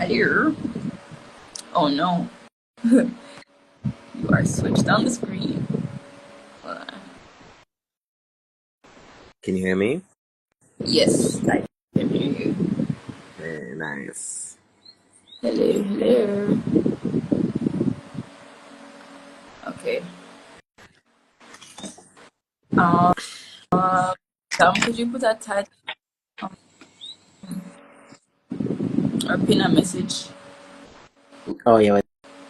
Hello. Oh no. You are switched on the screen. Hold on. Can you hear me? Yes, I can hear you. Very nice. Hello. Okay. Tom, could you put a tag or pin a message? Oh, yeah, with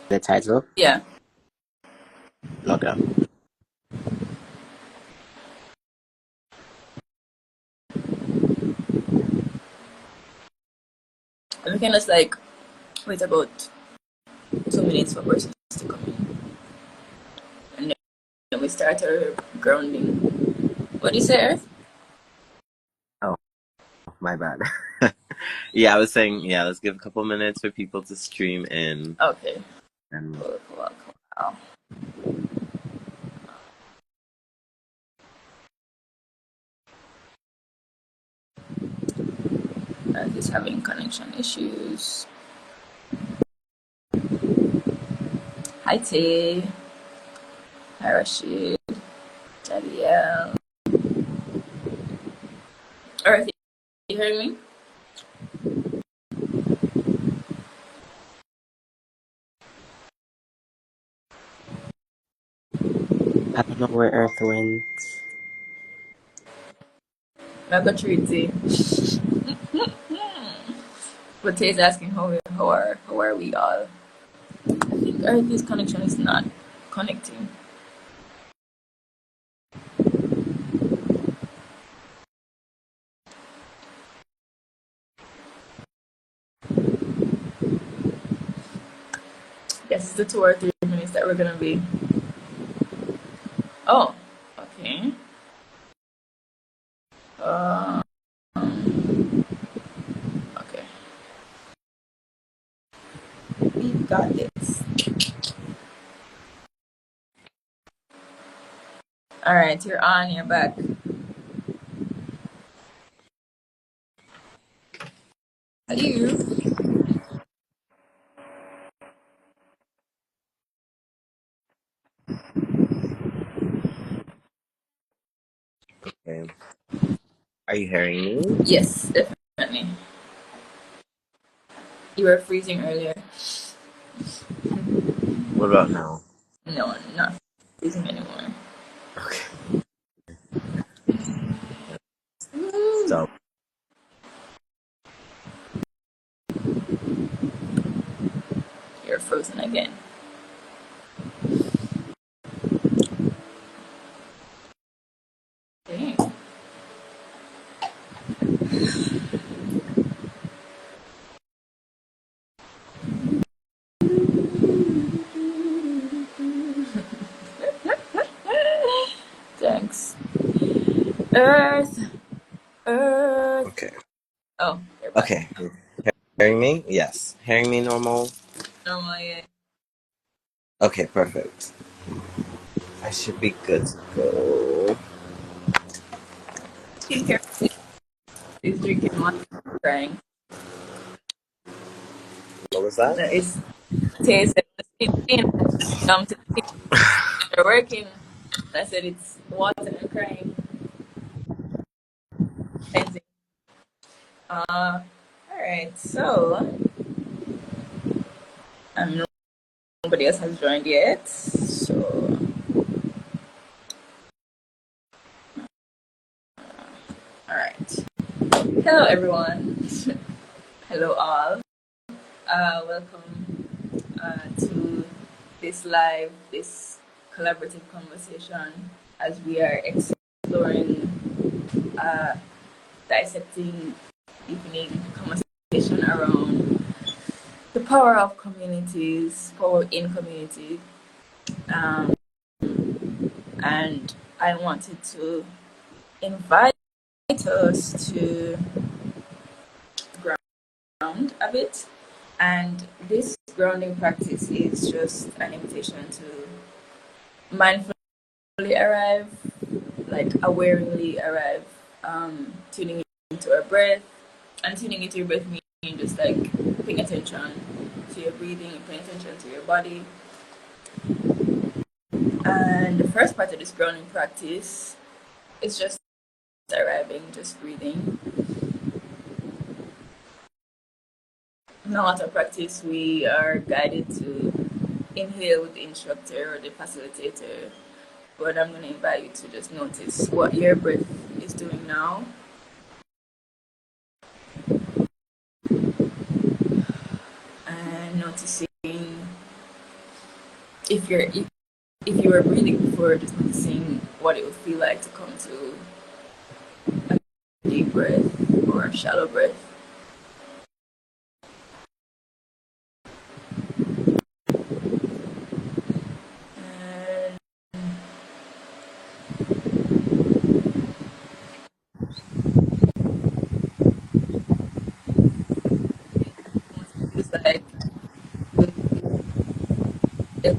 the title? Yeah. Okay. And we can just like wait about 2 minutes for persons to come in. And then we start our grounding. What do you say, Earth? Oh, my bad. Yeah, I was saying, yeah, let's give a couple minutes for people to stream in. Okay. And Cool. Earth is having connection issues. Hi, Tay. Hi, Rashid. Jadiel. Earth, you hearing me? I don't know where Earth went. I got Tea. But Tay's asking how are we all? I think Earth's connection is not connecting. Guess it's the 2 or 3 minutes that we're gonna be. Oh, okay. Okay. We got this. All right, you're on. You're back. Hello. Okay. Are you hearing me? Yes, definitely. You were freezing earlier. What about now? No, I'm not freezing anymore. Okay. Woo. So, You're frozen again. Okay. Thanks. Earth. okay. Oh, you're back. Okay. Hearing me? Yes. Hearing me normal? Normally, Okay, perfect. I should be good to go. he's here. He's drinking water, crying. What was that? That is taste and come to the kitchen. They're working. I said it's water and crying. Cleansing. All right. So, nobody else has joined yet. So, all right. Hello, everyone. Hello, all. Welcome to this collaborative conversation as we are exploring, dissecting, deepening conversation around the power of communities, power in community. And I wanted to invite us to ground a bit. And this grounding practice is just an invitation to mindfully arrive, like awarenessly arrive, tuning into our breath. And tuning into your breath just like paying attention to your breathing, paying attention to your body. And the first part of this grounding practice is just arriving, just breathing. Now at our practice, we are guided to inhale with the instructor or the facilitator, but I'm going to invite you to just notice what your breath is doing now. And noticing if you were breathing before, just noticing what it would feel like to come to a deep breath or a shallow breath. And it's like it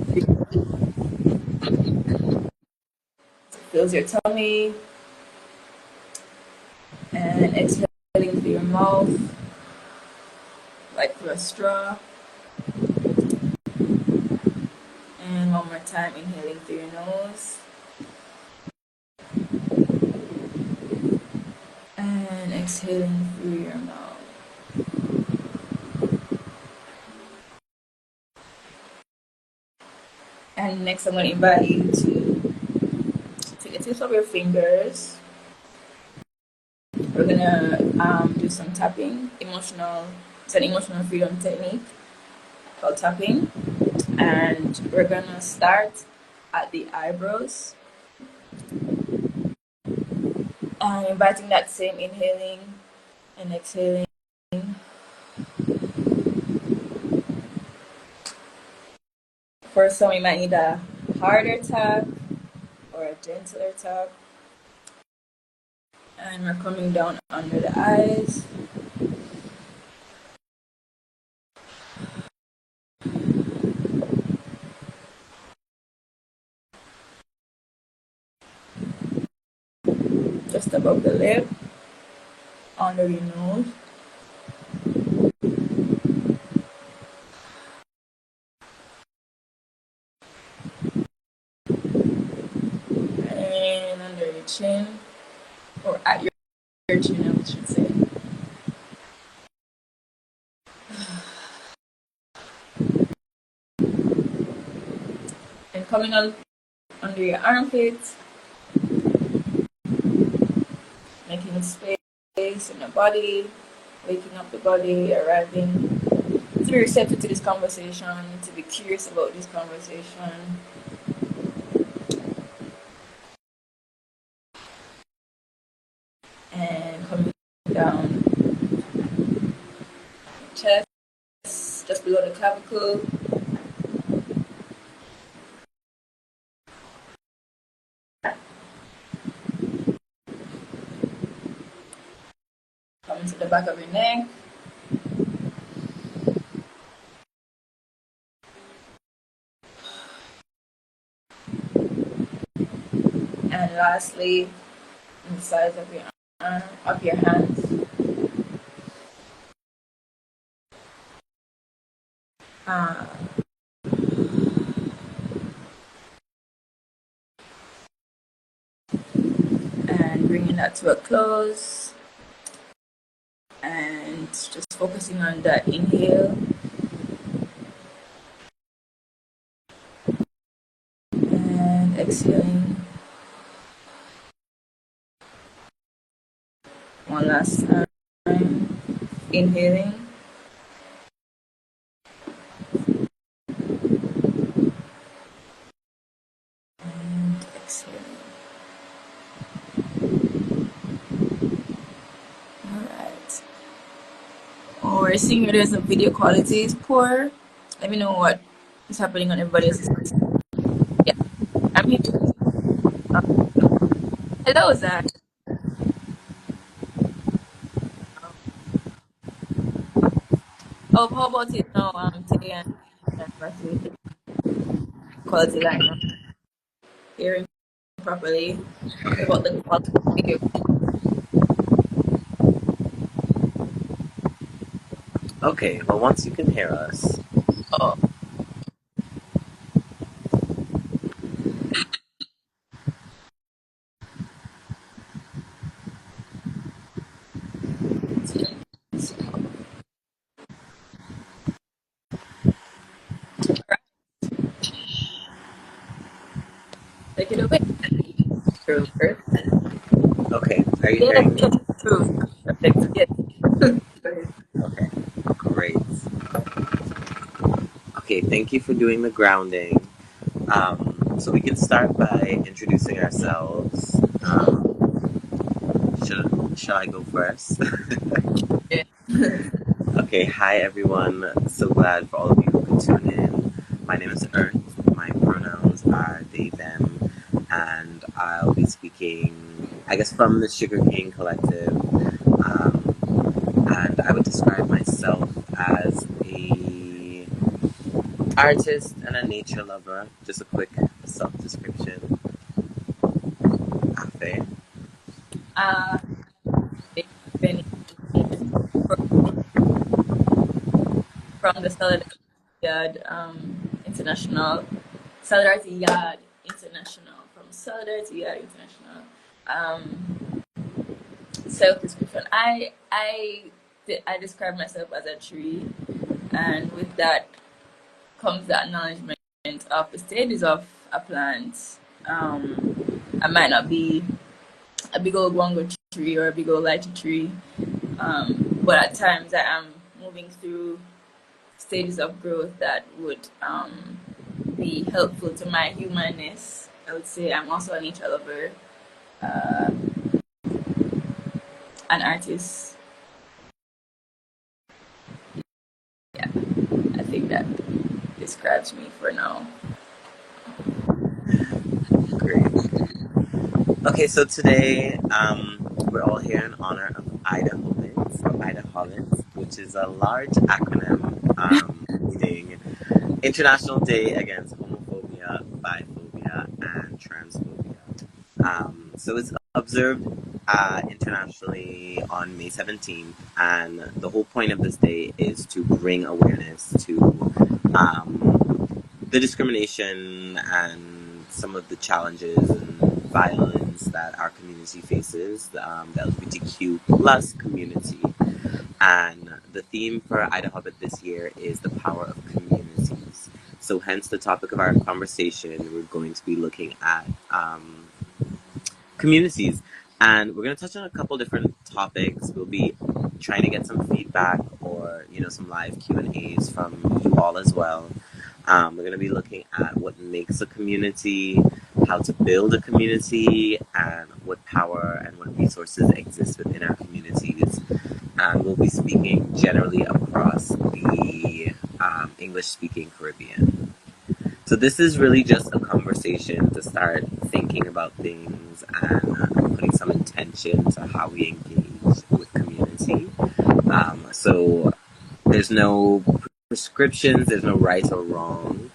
fills your tummy, and exhaling through your mouth like through a straw. And one more time, inhaling through your nose. And exhaling through your mouth. And next, I'm going to invite you to take the tips of your fingers. We're going to do some tapping. It's an emotional freedom technique called tapping. And we're going to start at the eyebrows. And inviting that same inhaling and exhaling. For some, you might need a harder tap or a gentler tap. And we're coming down under the eyes. Just above the lip, under your nose. And under your chin, or at your chin, I should say. And coming on under your armpits, making space in the body, waking up the body, arriving to be receptive to this conversation, to be curious about this conversation. And coming down your chest, just below the clavicle. Coming to the back of your neck. And lastly, the sides of your arm, of your hands. And bringing that to a close. And just focusing on that inhale. And exhaling. One last time. Inhaling. And exhaling. Alright. Oh, we're seeing there's a video quality is poor. Let me know what is happening on everybody else's. Yeah. I'm here. Hello, Zach. Oh, how about it now? Today and quality line now. Hearing properly. What about the quality of the video? Okay, well, once you can hear us. Oh, take it away. True. Okay, are you Yes, hearing me? yes, true. Perfect. Yes. Okay, great. Okay, thank you for doing the grounding. So we can start by introducing ourselves. Shall I go first? Yeah. Okay, hi everyone. So glad for all of you who could tune in. My name is Earth. My pronouns are they, them, and I'll be speaking, I guess, from the Sugarcane Collective. And I would describe myself as a artist and a nature lover. Just a quick self-description. Afe. Uh, they've been from the Yard International, Solidarity Yard International, from Solidarity Yard International. Self description. I describe myself as a tree, and with that comes the acknowledgement of the stages of a plant. I might not be a big old guango tree or a big old lychee tree, but at times I am moving through stages of growth that would be helpful to my humanness. I would say I'm also a nature lover, uh, an artist. Yeah, I think that describes me for now. Great. Okay, so today we're all here in honor of IDAHOBIT, which is a large acronym meaning International Day Against Homophobia, Biphobia, and Transphobia. So it's observed internationally on May 17th, and the whole point of this day is to bring awareness to the discrimination and some of the challenges and violence that our community faces, the LGBTQ plus community. And the theme for IDAHOBIT this year is the power of communities. So hence the topic of our conversation, we're going to be looking at communities. And we're going to touch on a couple different topics. We'll be trying to get some feedback or, some live Q&As from you all as well. We're going to be looking at what makes a community, how to build a community, and what power and what resources exist within our communities. And we'll be speaking generally across the English-speaking Caribbean. So this is really just a conversation to start thinking about things and putting some intention to how we engage with community. So there's no prescriptions, there's no right or wrong.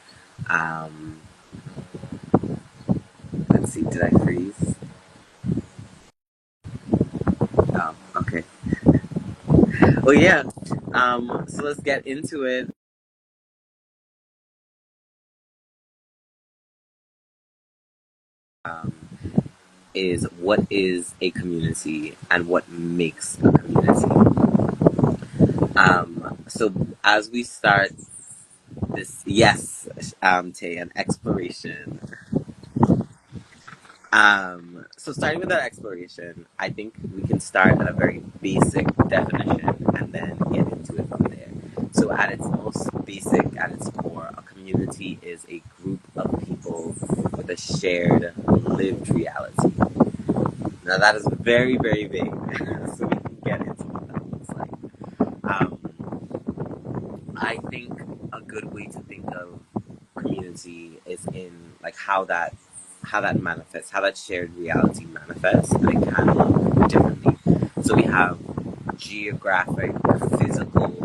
Let's see, did I freeze? Oh, okay. Well, yeah. So let's get into it. Um, is what is a community and what makes a community. So as we start this, yes, Tay, an exploration. So starting with that exploration, I think we can start at a very basic definition and then get into it from there. So at its most basic, at its core, a community is a group of people with a shared lived reality. Now that is very, very vague, so we can get into what that looks like. I think a good way to think of community is in like how that manifests, how that shared reality manifests, and it can look differently. So we have geographic, physical,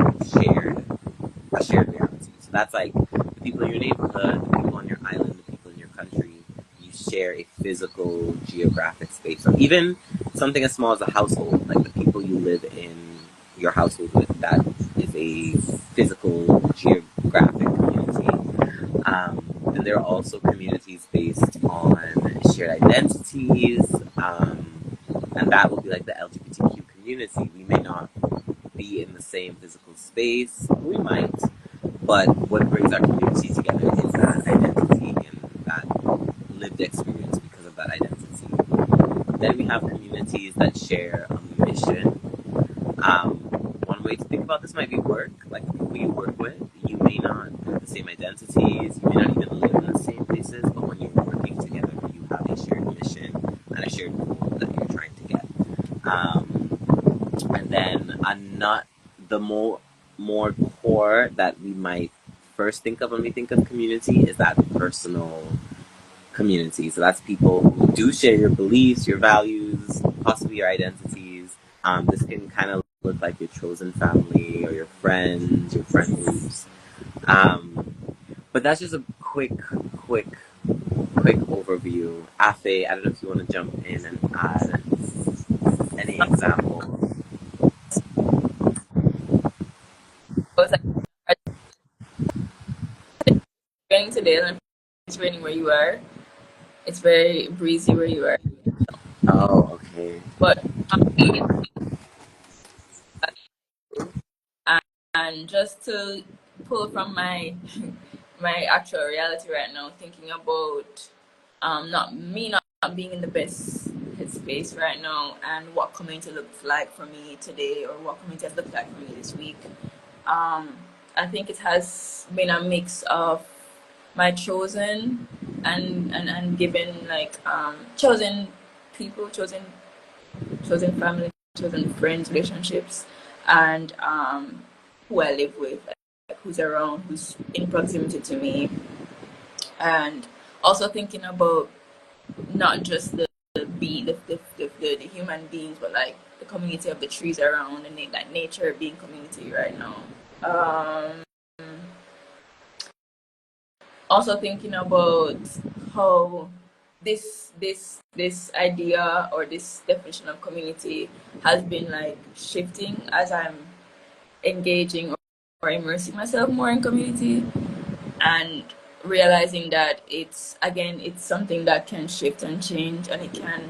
a shared reality. So that's like the people in your neighborhood, the people on your island, the people in your country. You share a physical, geographic space, or even something as small as a household, like the people you live in your household with. That is a physical geographic community. And there are also communities based on shared identities, and that would be like the LGBTQ community. We may not be in the same physical space, we might, but what brings our community together is that identity and that lived experience because of that identity. Then we have communities that share a mission. One way to think about this might be work. Like the people you work with, you may not have the same identities, you may not even live in the same places, but when you're working together, you have a shared mission and a shared goal that you're trying to get. And then not the more core that we might first think of when we think of community is that personal community. So that's people who do share your beliefs, your values, possibly your identities. This can kind of look like your chosen family or your friends, your friend groups. But that's just a quick overview. Afe, I don't know if you want to jump in and add any examples. But it's raining today, and it's raining where you are. It's very breezy where you are. Oh, okay. But and just to pull from my my actual reality right now, thinking about not being in the best headspace right now, and what community looks like for me today, or what community has looked like for me this week. I think it has been a mix of my chosen and given, like, chosen people, chosen family, chosen friends, relationships, and who I live with, like who's around, who's in proximity to me, and also thinking about not just the human beings, but like the community of the trees around, and like nature being community right now. Um, Also thinking about how this idea or this definition of community has been like shifting as I'm engaging or immersing myself more in community, and realizing that it's something that can shift and change, and it can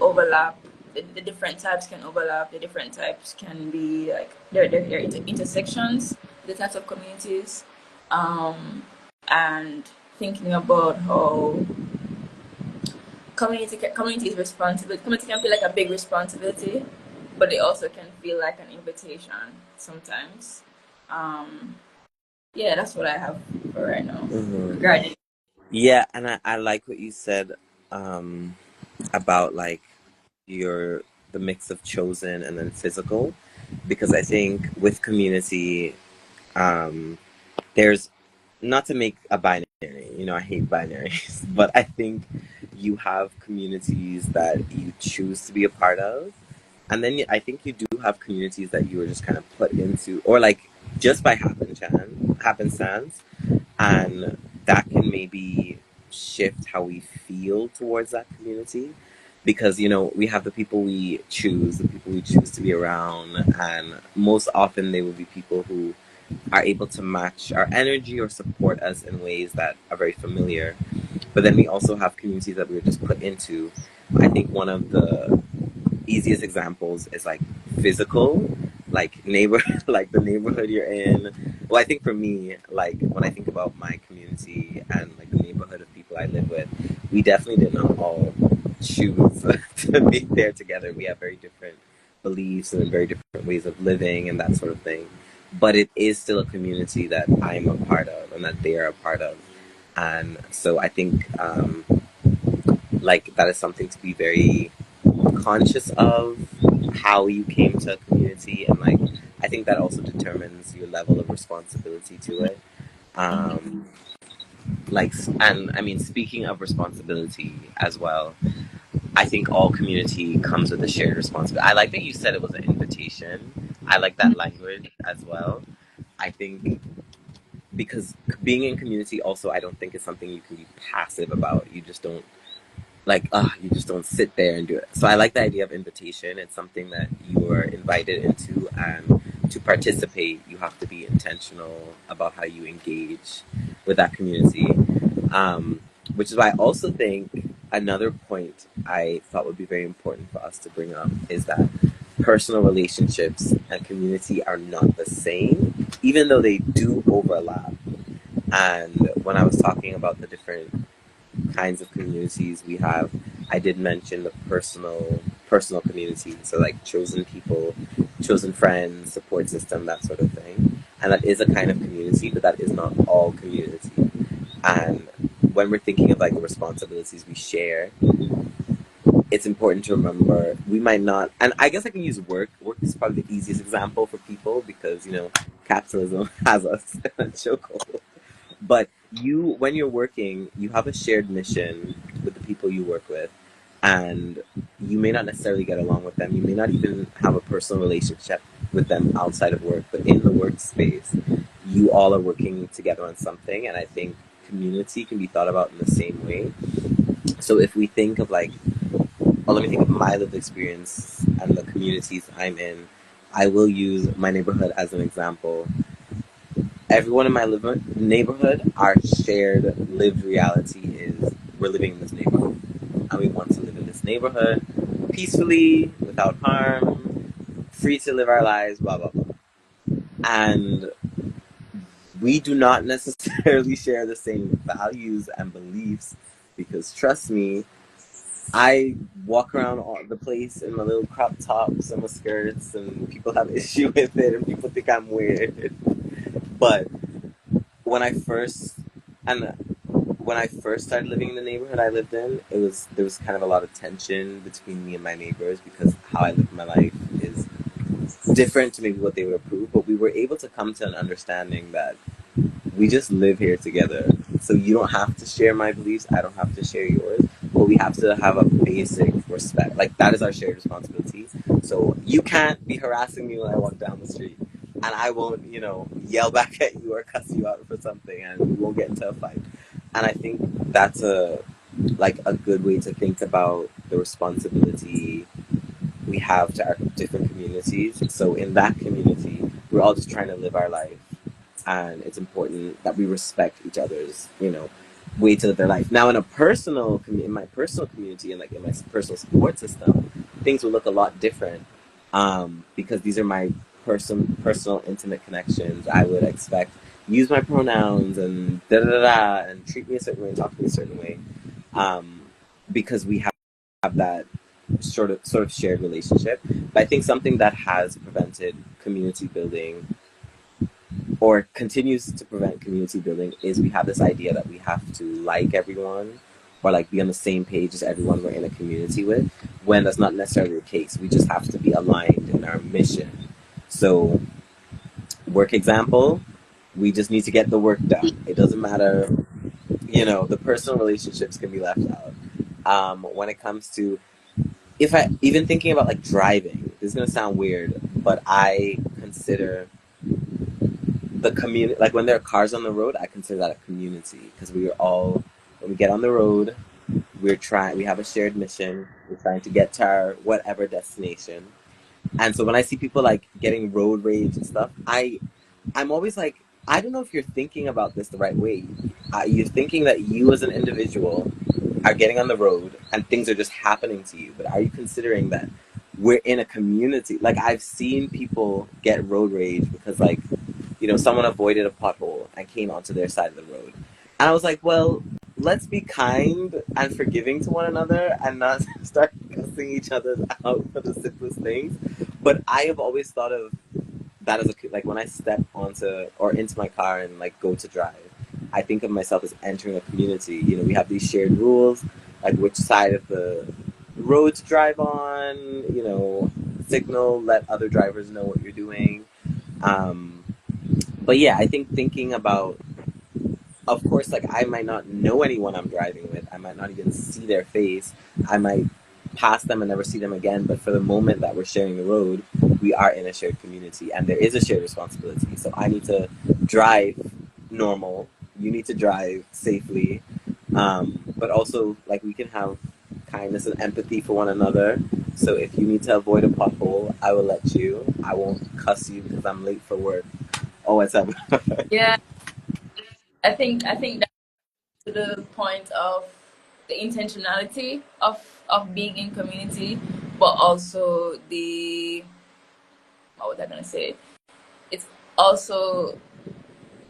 overlap. The different types can overlap. The different types can be like there are intersections. The types of communities, and thinking about how community is responsibility. Community can feel like a big responsibility, but it also can feel like an invitation sometimes. Yeah, that's what I have for right now regarding. Yeah, and I like what you said about like the mix of chosen and then physical, because I think with community, there's not to make a binary, I hate binaries, but I think you have communities that you choose to be a part of, and then I think you do have communities that you were just kind of put into, or like just by happenstance, and that can maybe shift how we feel towards that community, because we have the people we choose, to be around, and most often they will be people who are able to match our energy or support us in ways that are very familiar. But then we also have communities that we were just put into. I think one of the easiest examples is like physical, like neighbor, like the neighborhood you're in. Well, I think for me, like when I think about my community and like the neighborhood of people I live with, we definitely did not all choose to be there together. We have very different beliefs and very different ways of living and that sort of thing. But it is still a community that I'm a part of and that they are a part of. And so I think like that is something to be very conscious of, how you came to a community, and like I think that also determines your level of responsibility to it. Um, like, and I mean, speaking of responsibility as well, I think all community comes with a shared responsibility. I like that you said it was an invitation. I like that language as well. I think because being in community also, I don't think is something you can be passive about. You just don't you just don't sit there and do it. So I like the idea of invitation. It's something that you are invited into, and to participate, you have to be intentional about how you engage with that community. Um, which is why I also think another point I thought would be very important for us to bring up is that personal relationships and community are not the same, even though they do overlap. And when I was talking about the different kinds of communities we have, I did mention the personal community, so like chosen people, chosen friends, support system, that sort of thing. And that is a kind of community, but that is not all community. And when we're thinking of like the responsibilities we share, it's important to remember we might not, and I guess I can use work. Work is probably the easiest example for people because, capitalism has us in a chokehold. But when you're working, you have a shared mission with the people you work with, and you may not necessarily get along with them. You may not even have a personal relationship with them outside of work, but in the workspace, you all are working together on something. And I think community can be thought about in the same way. So if we think of like, well, let me think of my lived experience and the communities I'm in. I will use my neighborhood as an example. Everyone in my neighborhood, our shared lived reality is we're living in this neighborhood. And we want to live in this neighborhood peacefully, without harm, free to live our lives, blah, blah, blah. And we do not necessarily share the same values and beliefs because, trust me, I walk around all the place in my little crop tops and my skirts, and people have issue with it, and people think I'm weird. But when I first and when I first started living in the neighborhood I lived in, there was kind of a lot of tension between me and my neighbors because how I live my life is different to maybe what they would approve. But we were able to come to an understanding that we just live here together. So you don't have to share my beliefs. I don't have to share yours. But we have to have a basic respect. Like, that is our shared responsibility. So you can't be harassing me when I walk down the street. And I won't, yell back at you or cuss you out for something, and we won't get into a fight. And I think that's a good way to think about the responsibility we have to our different communities. So in that community, we're all just trying to live our life, and it's important that we respect each other's, way to live their life. Now, in my personal community and like in my personal support system, things will look a lot different, because these are my personal, intimate connections. I would expect use my pronouns and da da da and treat me a certain way, and talk to me a certain way, because we have that sort of shared relationship. But I think something that has prevented community building or continues to prevent community building is we have this idea that we have to like everyone or like be on the same page as everyone we're in a community with, when that's not necessarily the case. We just have to be aligned in our mission. So, work example, we just need to get the work done. It doesn't matter, the personal relationships can be left out. When it comes to, if I even thinking about like driving, this is gonna sound weird, but I consider the community, like when there are cars on the road, I consider that a community because we are all, when we get on the road, we have a shared mission. We're trying to get to our whatever destination. And so when I see people like getting road rage and stuff, I'm always like, I don't know if you're thinking about this the right way. You're thinking that you as an individual are getting on the road and things are just happening to you, but are you considering that we're in a community? Like, I've seen people get road rage because like, someone avoided a pothole and came onto their side of the road. And I was like, well, let's be kind and forgiving to one another and not start cussing each other out for the simplest things. But I have always thought of that as like when I step onto or into my car and like go to drive, I think of myself as entering a community. We have these shared rules, like which side of the road to drive on, signal, let other drivers know what you're doing. But yeah, I think thinking about, of course, like I might not know anyone I'm driving with. I might not even see their face. I might pass them and never see them again. But for the moment that we're sharing the road, we are in a shared community and there is a shared responsibility. So I need to drive normal. You need to drive safely. But also, like, we can have kindness and empathy for one another. So if you need to avoid a pothole, I will let you. I won't cuss you because I'm late for work. Oh, what's up? Yeah, I think that's to the point of the intentionality of being in community, but also the what was I gonna say? It's also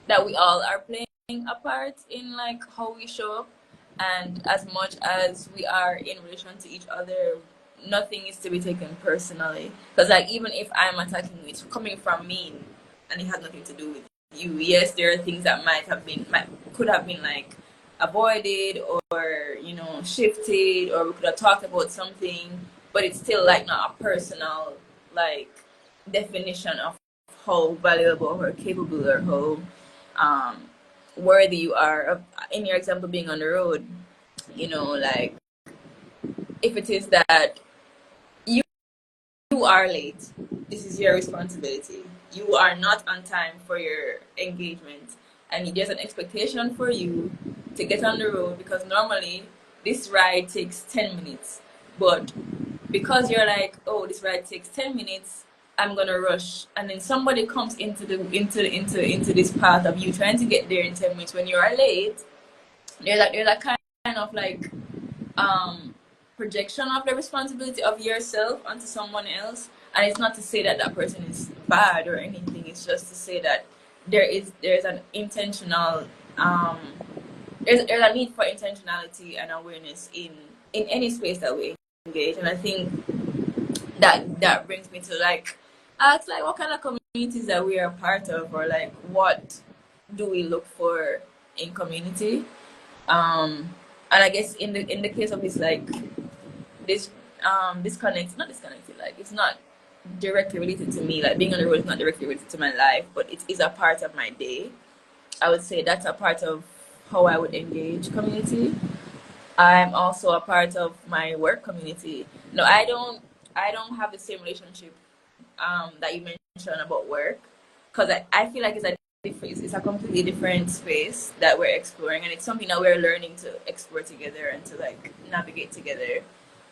that we all are playing a part in like how we show up, and as much as we are in relation to each other, nothing is to be taken personally, because like even if I'm attacking you, it's coming from me and it has nothing to do with you. Yes, there are things that could have been like avoided, or shifted, or we could have talked about something, but it's still like not a personal like definition of how valuable or capable or how um, worthy you are of, in your example being on the road. Like if it is that you are late, this is your responsibility. You are not on time for your engagement, and there's an expectation for you to get on the road, because normally this ride takes 10 minutes, but because you're like, oh, this ride takes 10 minutes, I'm gonna rush, and then somebody comes into this path of you trying to get there in 10 minutes when you are late. There's a kind of like um projection of the responsibility of yourself onto someone else, and it's not to say that that person is bad or anything. It's just to say that there's an intentional um there's a need for intentionality and awareness in any space that we engage. And I think that brings me to like ask like what kind of communities that we are part of, or like what do we look for in community. And I guess in the case of this, like this disconnect not disconnected, like it's not directly related to me, like being on the road is not directly related to my life, but it is a part of my day. I would say that's a part of how I would engage community. I'm also a part of my work community. No, I don't have the same relationship that you mentioned about work, because I feel like it's a completely different space that we're exploring, and it's something that we're learning to explore together and to like navigate together,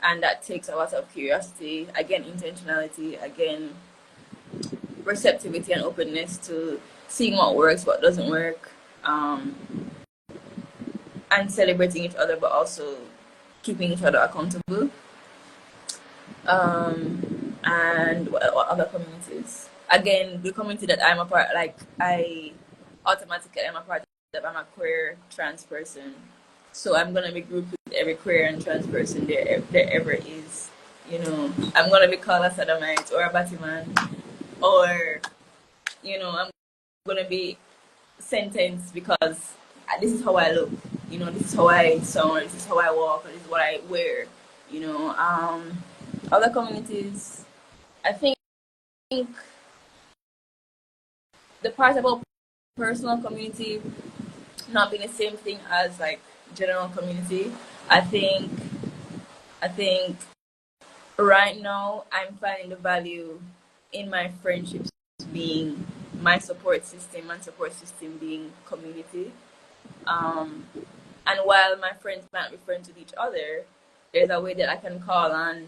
and that takes a lot of curiosity, again intentionality, again receptivity and openness to seeing what works, what doesn't work, and celebrating each other, but also keeping each other accountable. And what other communities? Again, the community that I'm a part, like I automatically am a part of. I'm a queer trans person, so I'm gonna be grouped with every queer and trans person there ever is. I'm gonna be called a sodomite or a Batman, or I'm gonna be sentenced because this is how I look. This is how I sound. This is how I walk. Or this is what I wear. Other communities, I think the part about personal community not being the same thing as like general community. I think I think right now I'm finding the value in my friendships being my support system, and support system being community. Um, and while my friends might be friends with each other, there's a way that I can call on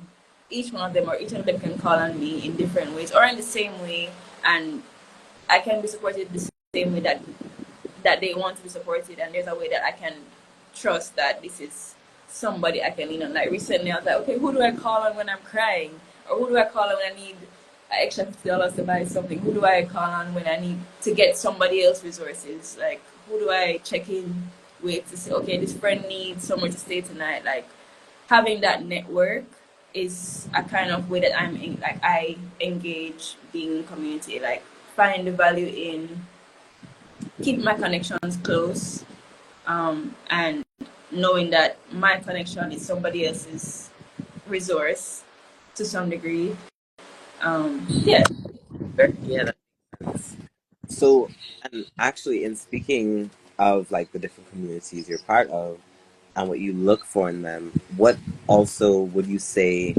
each one of them, or each one of them can call on me in different ways or in the same way, and I can be supported the same way that they want to be supported, and there's a way that I can trust that this is somebody I can lean on. Like recently, I was like, okay, who do I call on when I'm crying, or who do I call on when I need an extra $50 to buy something? Who do I call on when I need to get somebody else resources? Like who do I check in with to say, okay, this friend needs somewhere to stay tonight? Like having that network is a kind of way that like I engage being in community, like find the value in keep my connections close, and knowing that my connection is somebody else's resource to some degree. Yeah. Yeah, that makes sense. So, and actually, in speaking of like the different communities you're part of and what you look for in them, what also would you say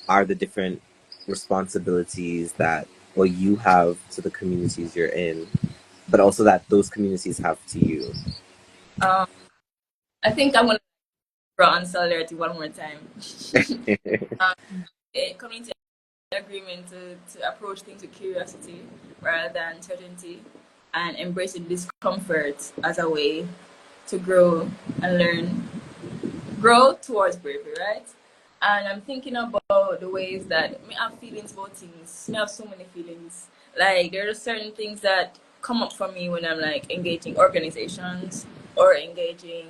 are the different responsibilities that well you have to the communities you're in, but also that those communities have to you? Um, I think I'm gonna draw on solidarity one more time. a community agreement to approach things with curiosity rather than certainty, and embracing discomfort as a way to grow and learn, grow towards bravery, right? And I'm thinking about the ways that me have feelings about things. Me have so many feelings. Like there are certain things that come up for me when I'm like engaging organizations or engaging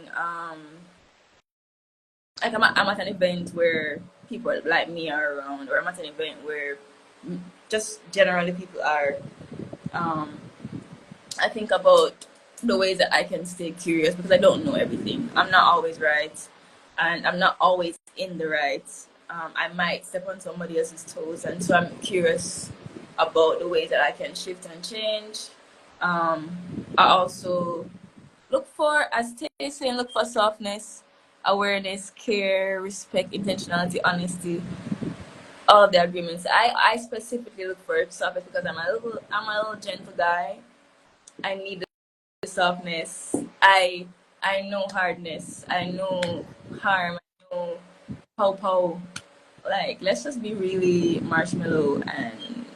like I'm at an event where people like me are around, or I'm at an event where just generally people are. Um, I think about the ways that I can stay curious because I don't know everything. I'm not always right, and I'm not always in the right. I might step on somebody else's toes, and so I'm curious about the ways that I can shift and change. I also look for, as Tay is saying, look for softness, awareness, care, respect, intentionality, honesty, all of the agreements. I specifically look for softness because I'm a little gentle guy. I need the softness. I know hardness. I know harm. I know pow. Like let's just be really marshmallow and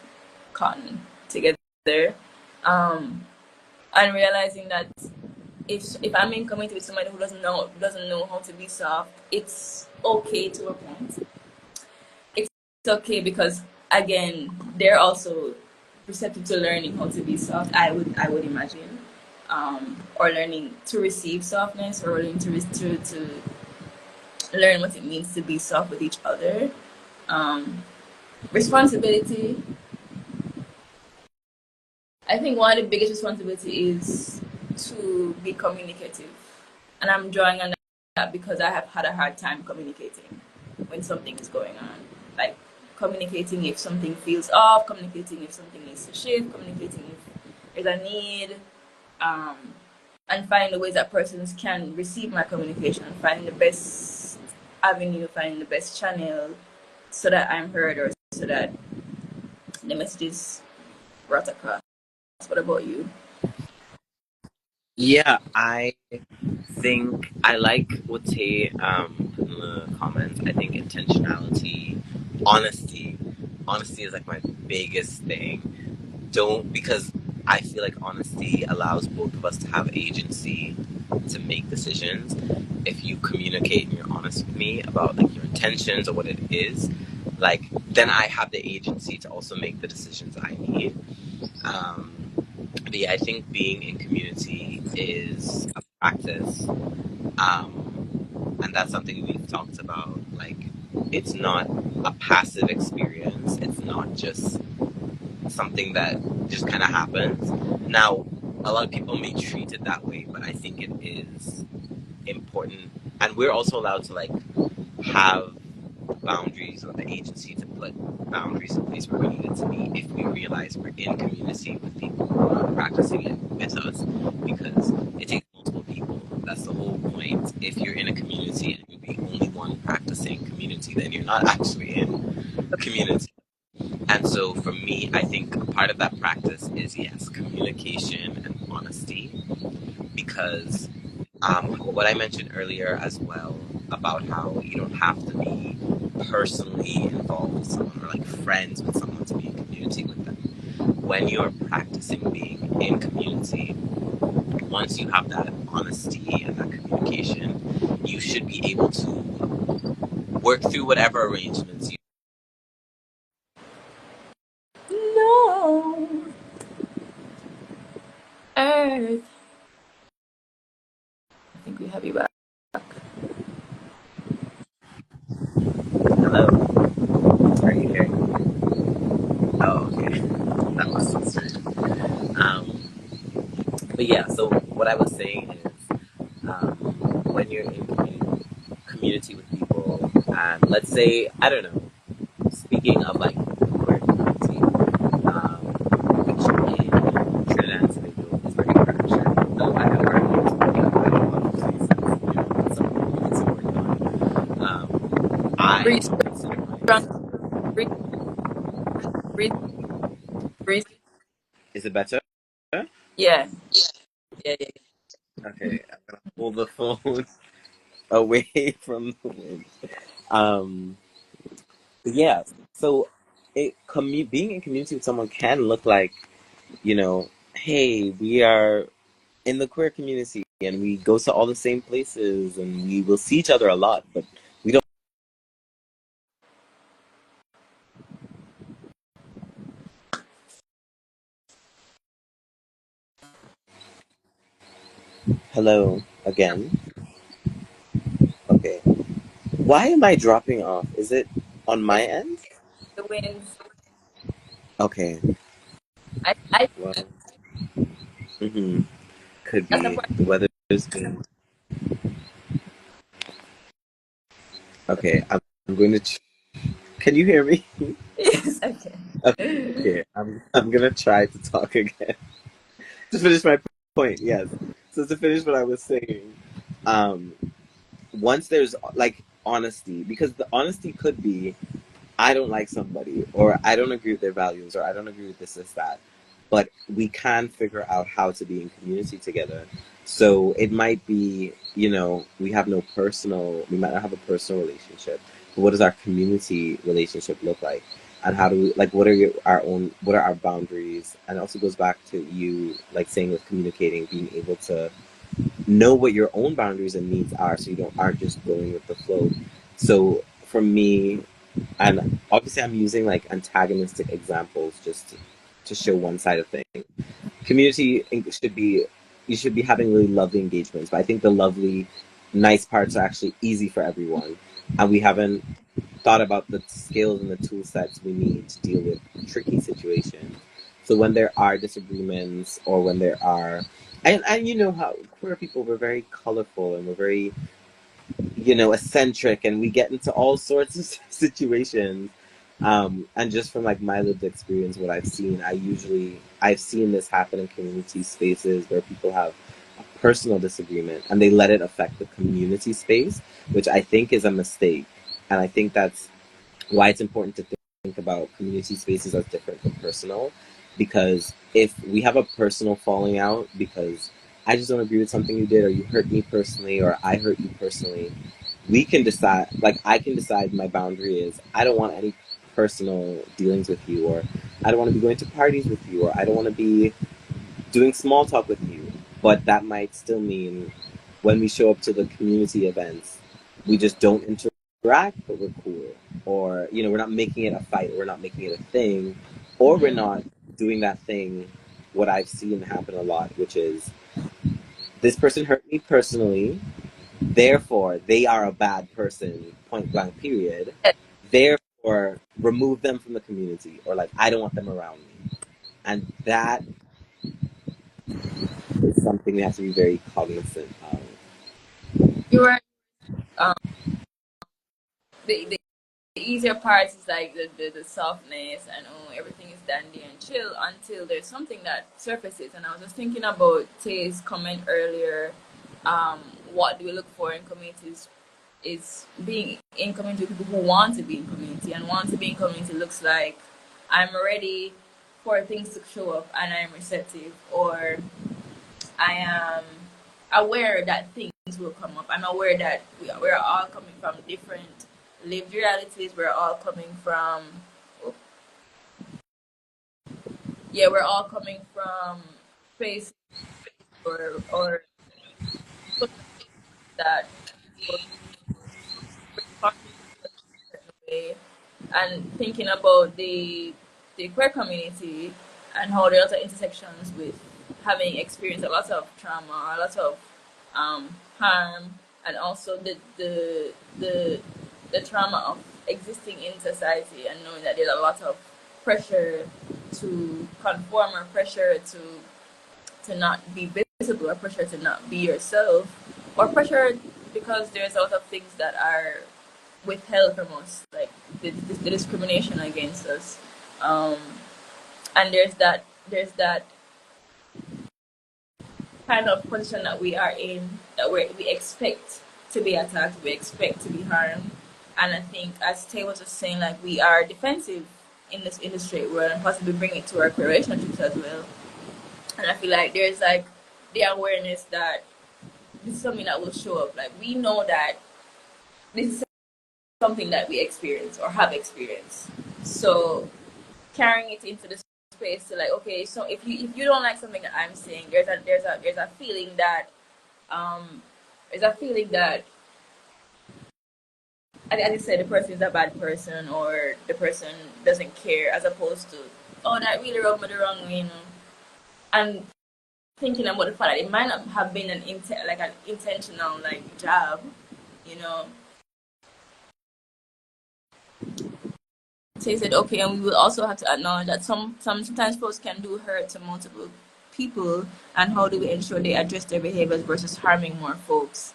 cotton together. Um, and realizing that if I'm in community with somebody who doesn't know how to be soft, it's okay to a point. It's okay because again, they're also receptive to learning how to be soft. I would imagine, or learning to receive softness, or learning to learn what it means to be soft with each other. Um, responsibility. I think one of the biggest responsibility is to be communicative, and I'm drawing on that because I have had a hard time communicating when something is going on. Like communicating if something feels off, communicating if something needs to shift, communicating if there's a need, um, and find the ways that persons can receive my communication, find the best avenue, find the best channel, so that I'm heard or so that the message is brought across. What about you? Yeah, I think I like what Tay put in the comments. I think intentionality, honesty. Honesty is like my biggest thing. Don't, because I feel like honesty allows both of us to have agency to make decisions. If you communicate and you're honest with me about like your intentions or what it is, like then I have the agency to also make the decisions I need. Um, but yeah, I think being in community is a practice, and that's something we've talked about. Like, it's not a passive experience. It's not just something that just kind of happens. Now, a lot of people may treat it that way, but I think it is important, and we're also allowed to like have boundaries or the agency to put boundaries in place where we need it to be if we realize we're in community with people who are practicing it with us, because it takes multiple people. That's the whole point. If you're in a community and you're the only one practicing community, then you're not actually in community. And so for me, I think a part of that practice is, yes, communication and honesty, because what I mentioned earlier as well about how you don't have to be personally involved with someone or like friends with someone to be in community with them. When you're practicing being in community, once you have that honesty and that communication, you should be able to work through whatever arrangements you. No, Earth. I think we have you back. Hello, are you hearing me? Oh, okay. That was so strange. But yeah, so what I was saying is, when you're in community with people, and let's say, I don't know, speaking of like queer community, which in Trinidad and Tobago is very fractured. Though I have heard of quite a lot of places, you know, some communities are working on. I Breathe, consider breathe, myself. breathe, breathe, breathe. Is it better? Yeah, yeah, yeah. Okay, I'm gonna pull the phone away from the wind. Um, yeah. So being in community with someone can look like, hey, we are in the queer community and we go to all the same places and we will see each other a lot, but we don't. Hello again. Okay. Why am I dropping off? Is it on my It's end? the winds. Okay. I Well, hmm could that's the be. part. The weather's been. Okay. I'm going to. Can you hear me? Yes, I can. Okay. I'm gonna try to talk again to finish my point. Yes. So to finish what I was saying, um, once there's like honesty, because the honesty could be I don't like somebody, or I don't agree with their values, or I don't agree with this, that. But we can figure out how to be in community together. So it might be, we might not have a personal relationship, but what does our community relationship look like? And how do we, like, what are our boundaries? And it also goes back to you, like, saying with communicating, being able to know what your own boundaries and needs are so you aren't just going with the flow. So for me, and obviously I'm using like antagonistic examples just to show one side of things. Community should be you should be having really lovely engagements, but I think the lovely, nice parts are actually easy for everyone, and we haven't thought about the skills and the tool sets we need to deal with tricky situations. So when there are disagreements or when there are and you know how queer people, we're very colorful and we're very eccentric, and we get into all sorts of situations. And just from like my lived experience, what I've seen this happen in community spaces where people have a personal disagreement and they let it affect the community space, which I think is a mistake. And I think that's why it's important to think about community spaces as different from personal. Because if we have a personal falling out because I just don't agree with something you did, or you hurt me personally, or I hurt you personally, we can decide, like, I can decide my boundary is I don't want any personal dealings with you, or I don't want to be going to parties with you, or I don't want to be doing small talk with you. But that might still mean when we show up to the community events, we just don't interact, but we're cool. Or, we're not making it a fight, or we're not making it a thing, or we're Mhm. not doing that thing, what I've seen happen a lot, which is this person hurt me personally, therefore they are a bad person, point blank, period. Therefore, remove them from the community, or like, I don't want them around me. And that is something we have to be very cognizant of. You were um the easier parts is like the softness and everything is dandy and chill until there's something that surfaces. And I was just thinking about Tay's comment earlier. What do we look for in communities is being in community with people who want to be in community, and want to be in community looks like I'm ready for things to show up and I'm receptive, or I am aware that things will come up. I'm aware that we're all coming from different lived realities. We're all coming from, oh, yeah, we're all coming from spaces or that will respond to us in a certain way. And thinking about the queer community and how there are other intersections with having experienced a lot of trauma, a lot of harm, and also the the trauma of existing in society and knowing that there's a lot of pressure to conform, or pressure to not be visible, or pressure to not be yourself, or pressure because there's a lot of things that are withheld from us, like the discrimination against us. Um, and there's that kind of position that we are in, that we expect to be attacked, we expect to be harmed. And I think, as Tay was just saying, like, we are defensive in this industry world, and possibly bring it to our relationships as well. And I feel like there's like the awareness that this is something that will show up. Like, we know that this is something that we experience or have experienced. So carrying it into the space to like, okay, so if you don't like something that I'm saying, there's a feeling that um there's a feeling that, as I said, the person is a bad person or the person doesn't care, as opposed to, oh, that really rubbed me the wrong way, and thinking about the fact that it might not have been an intentional like jab, you know. So he said, okay, and we will also have to acknowledge that sometimes folks can do hurt to multiple people, and how do we ensure they address their behaviors versus harming more folks?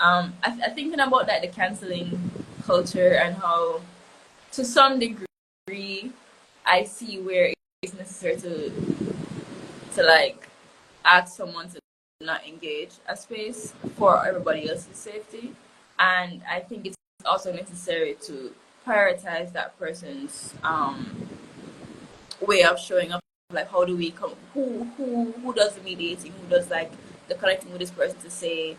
I thinking about like the canceling culture and how, to some degree, I see where it's necessary to like ask someone to not engage a space for everybody else's safety, and I think it's also necessary to prioritize that person's way of showing up. Like, how do we come? Who does the mediating? Who does like the connecting with this person to say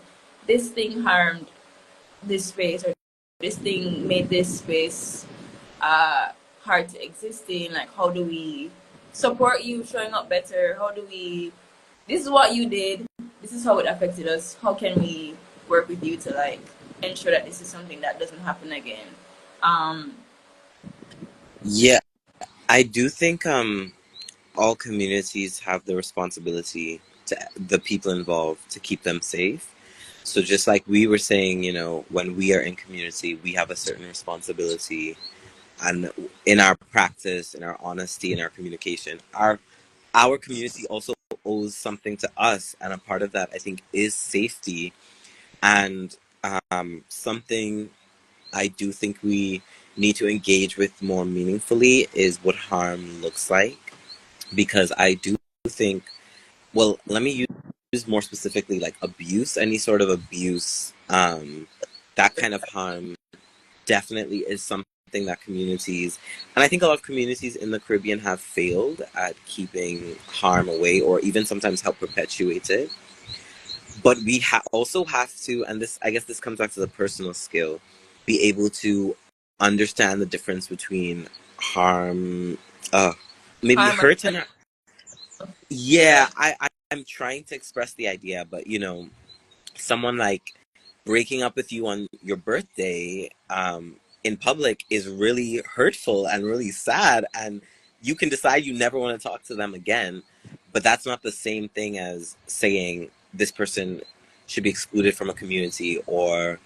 this thing harmed this space, or this thing made this space hard to exist in? Like, how do we support you showing up better? How do we? This is what you did. This is how it affected us. How can we work with you to like ensure that this is something that doesn't happen again? Um, Yeah, I do think all communities have the responsibility to the people involved to keep them safe. So just like we were saying, when we are in community, we have a certain responsibility, and in our practice, in our honesty, in our communication, our community also owes something to us, and a part of that, I think, is safety. And something I do think we need to engage with more meaningfully is what harm looks like, because I do think, well, let me use more specifically like abuse, any sort of abuse, that kind of harm definitely is something that communities, and I think a lot of communities in the Caribbean have failed at keeping harm away, or even sometimes help perpetuate it. But we also have to, and this, I guess this comes back to the personal skill, be able to understand the difference between harm, maybe harm hurt and and, yeah, I'm trying to express the idea, but someone like breaking up with you on your birthday in public is really hurtful and really sad, and you can decide you never want to talk to them again. But that's not the same thing as saying this person should be excluded from a community, or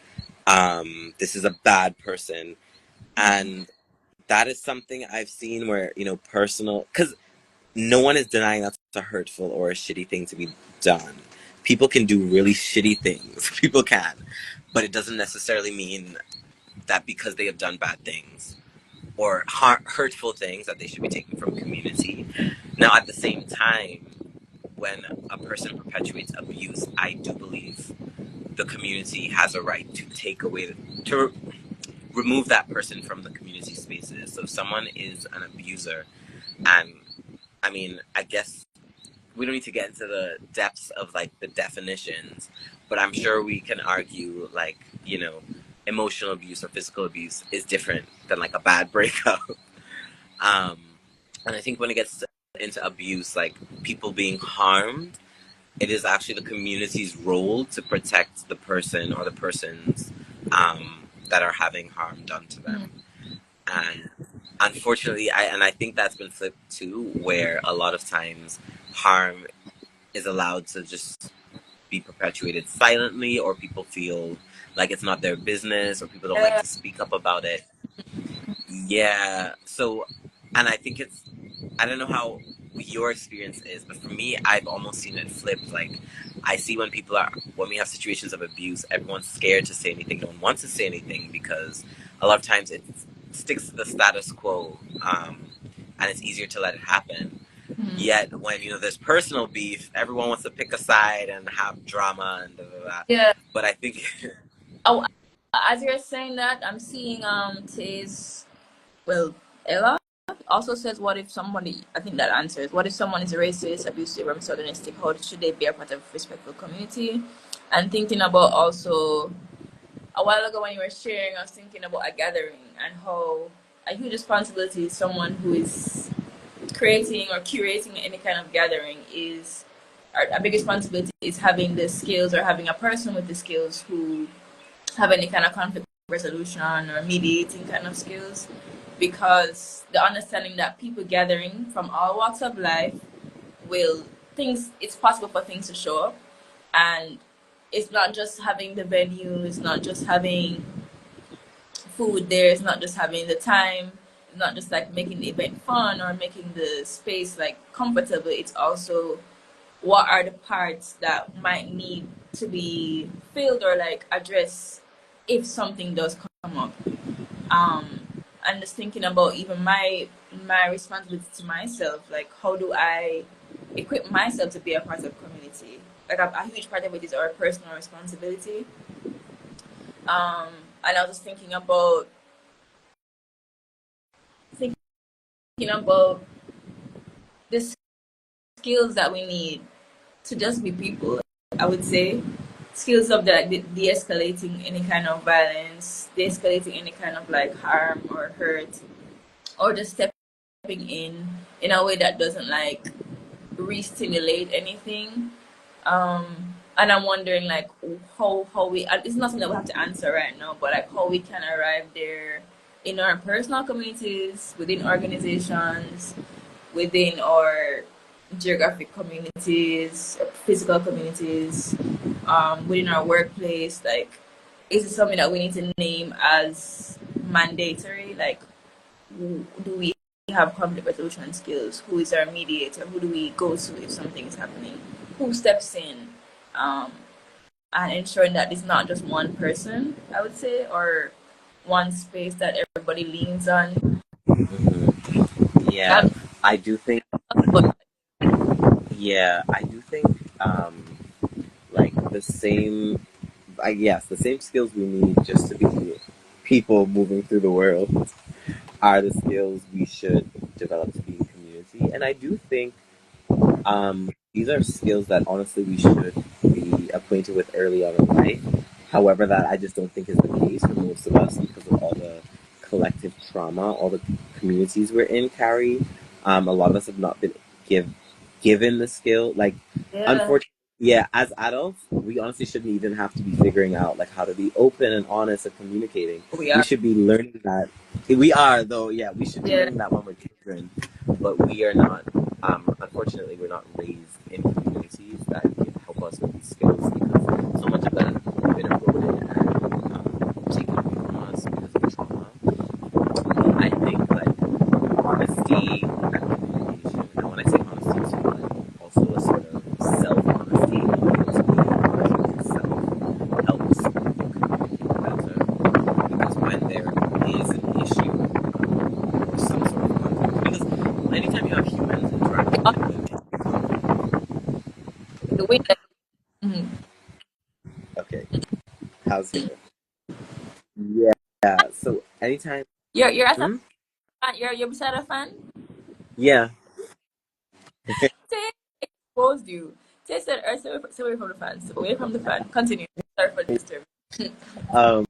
this is a bad person. And that is something I've seen where, personal, because no one is denying that's a hurtful or a shitty thing to be done. People can do really shitty things. People can. But it doesn't necessarily mean that because they have done bad things or hurtful things that they should be taken from community. Now, at the same time, when a person perpetuates abuse, I do believe the community has a right to take away, to remove that person from the community spaces. So if someone is an abuser, and I mean, I guess we don't need to get into the depths of like the definitions, but I'm sure we can argue like, emotional abuse or physical abuse is different than like a bad breakup. um, and I think when it gets into abuse, like people being harmed, it is actually the community's role to protect the person or the persons that are having harm done to them. And unfortunately, I think that's been flipped too, where a lot of times harm is allowed to just be perpetuated silently, or people feel like it's not their business, or people don't like yeah, to speak up about it. Yeah. So, and I think I don't know how your experience is, but for me, I've almost seen it flipped. Like, I see when we have situations of abuse, everyone's scared to say anything. No one wants to say anything because a lot of times it sticks to the status quo, and it's easier to let it happen. Yet, when there's personal beef, everyone wants to pick a side and have drama and da, da, da. yeah. But I think, Oh, as you're saying that, I'm seeing Tay's, well, Ella also says, what if somebody, I think that answers, what if someone is racist, abusive, or misogynistic? How should they be a part of a respectful community? And thinking about also a while ago when you were sharing, I was thinking about a gathering and how a huge responsibility is someone who is creating or curating any kind of gathering is, or a big responsibility is having the skills or having a person with the skills who have any kind of conflict resolution or mediating kind of skills, because the understanding that people gathering from all walks of life will things it's possible for things to show up, and it's not just having the venue, it's not just having food there, it's not just having the time, it's not just like making the event fun or making the space like comfortable. It's also what are the parts that might need to be filled or like addressed if something does come up. And just thinking about even my responsibility to myself, like how do I equip myself to be a part of community? Like a huge part of it is our personal responsibility. And I was just thinking about the skills that we need to just be people. I would say skills of that de-escalating any kind of violence, de-escalating any kind of like harm or hurt, or just stepping in a way that doesn't like re-stimulate anything. And I'm wondering like how we, it's nothing that we have to answer right now, but like how we can arrive there in our personal communities, within organizations, within our geographic communities, physical communities, within our workplace. Like, is it something that we need to name as mandatory? Like, do we have conflict resolution skills? Who is our mediator? Who do we go to if something is happening? Who steps in? And ensuring that it's not just one person, I would say, or one space that everybody leans on. Yeah, Um, I do think. but Yeah, I do think. Like the same. Yes, the same skills we need just to be people moving through the world are the skills we should develop to be in community. And I do think these are skills that honestly we should be acquainted with early on in life. However, that I just don't think is the case for most of us because of all the collective trauma, all the communities we're in carry. A lot of us have not been given the skill. Like, yeah, unfortunately, yeah, as adults, we honestly shouldn't even have to be figuring out like how to be open and honest and communicating. we We are. should be learning that. We are though, yeah, we should be Yeah, learning that when we're children, but we are not. Unfortunately, we're not raised in communities that can help us with these skills because so much of that has been eroded and taken away from us because of trauma. I think like honesty and communication, and when I say honesty, it's like also a sort of self-honesty, being able to be honest with yourself helps you communicate better. Because when there is an issue or some sort of conflict, because anytime you have humans interacting with the way that. Mhm. okay, how's here? Yeah, so anytime, You're at a hmm? fan. You're beside a fan. Yeah, Tay exposed you. Tay said, stay away from the fan. Stay away from the fan. Continue. Sorry for the disturbance. um,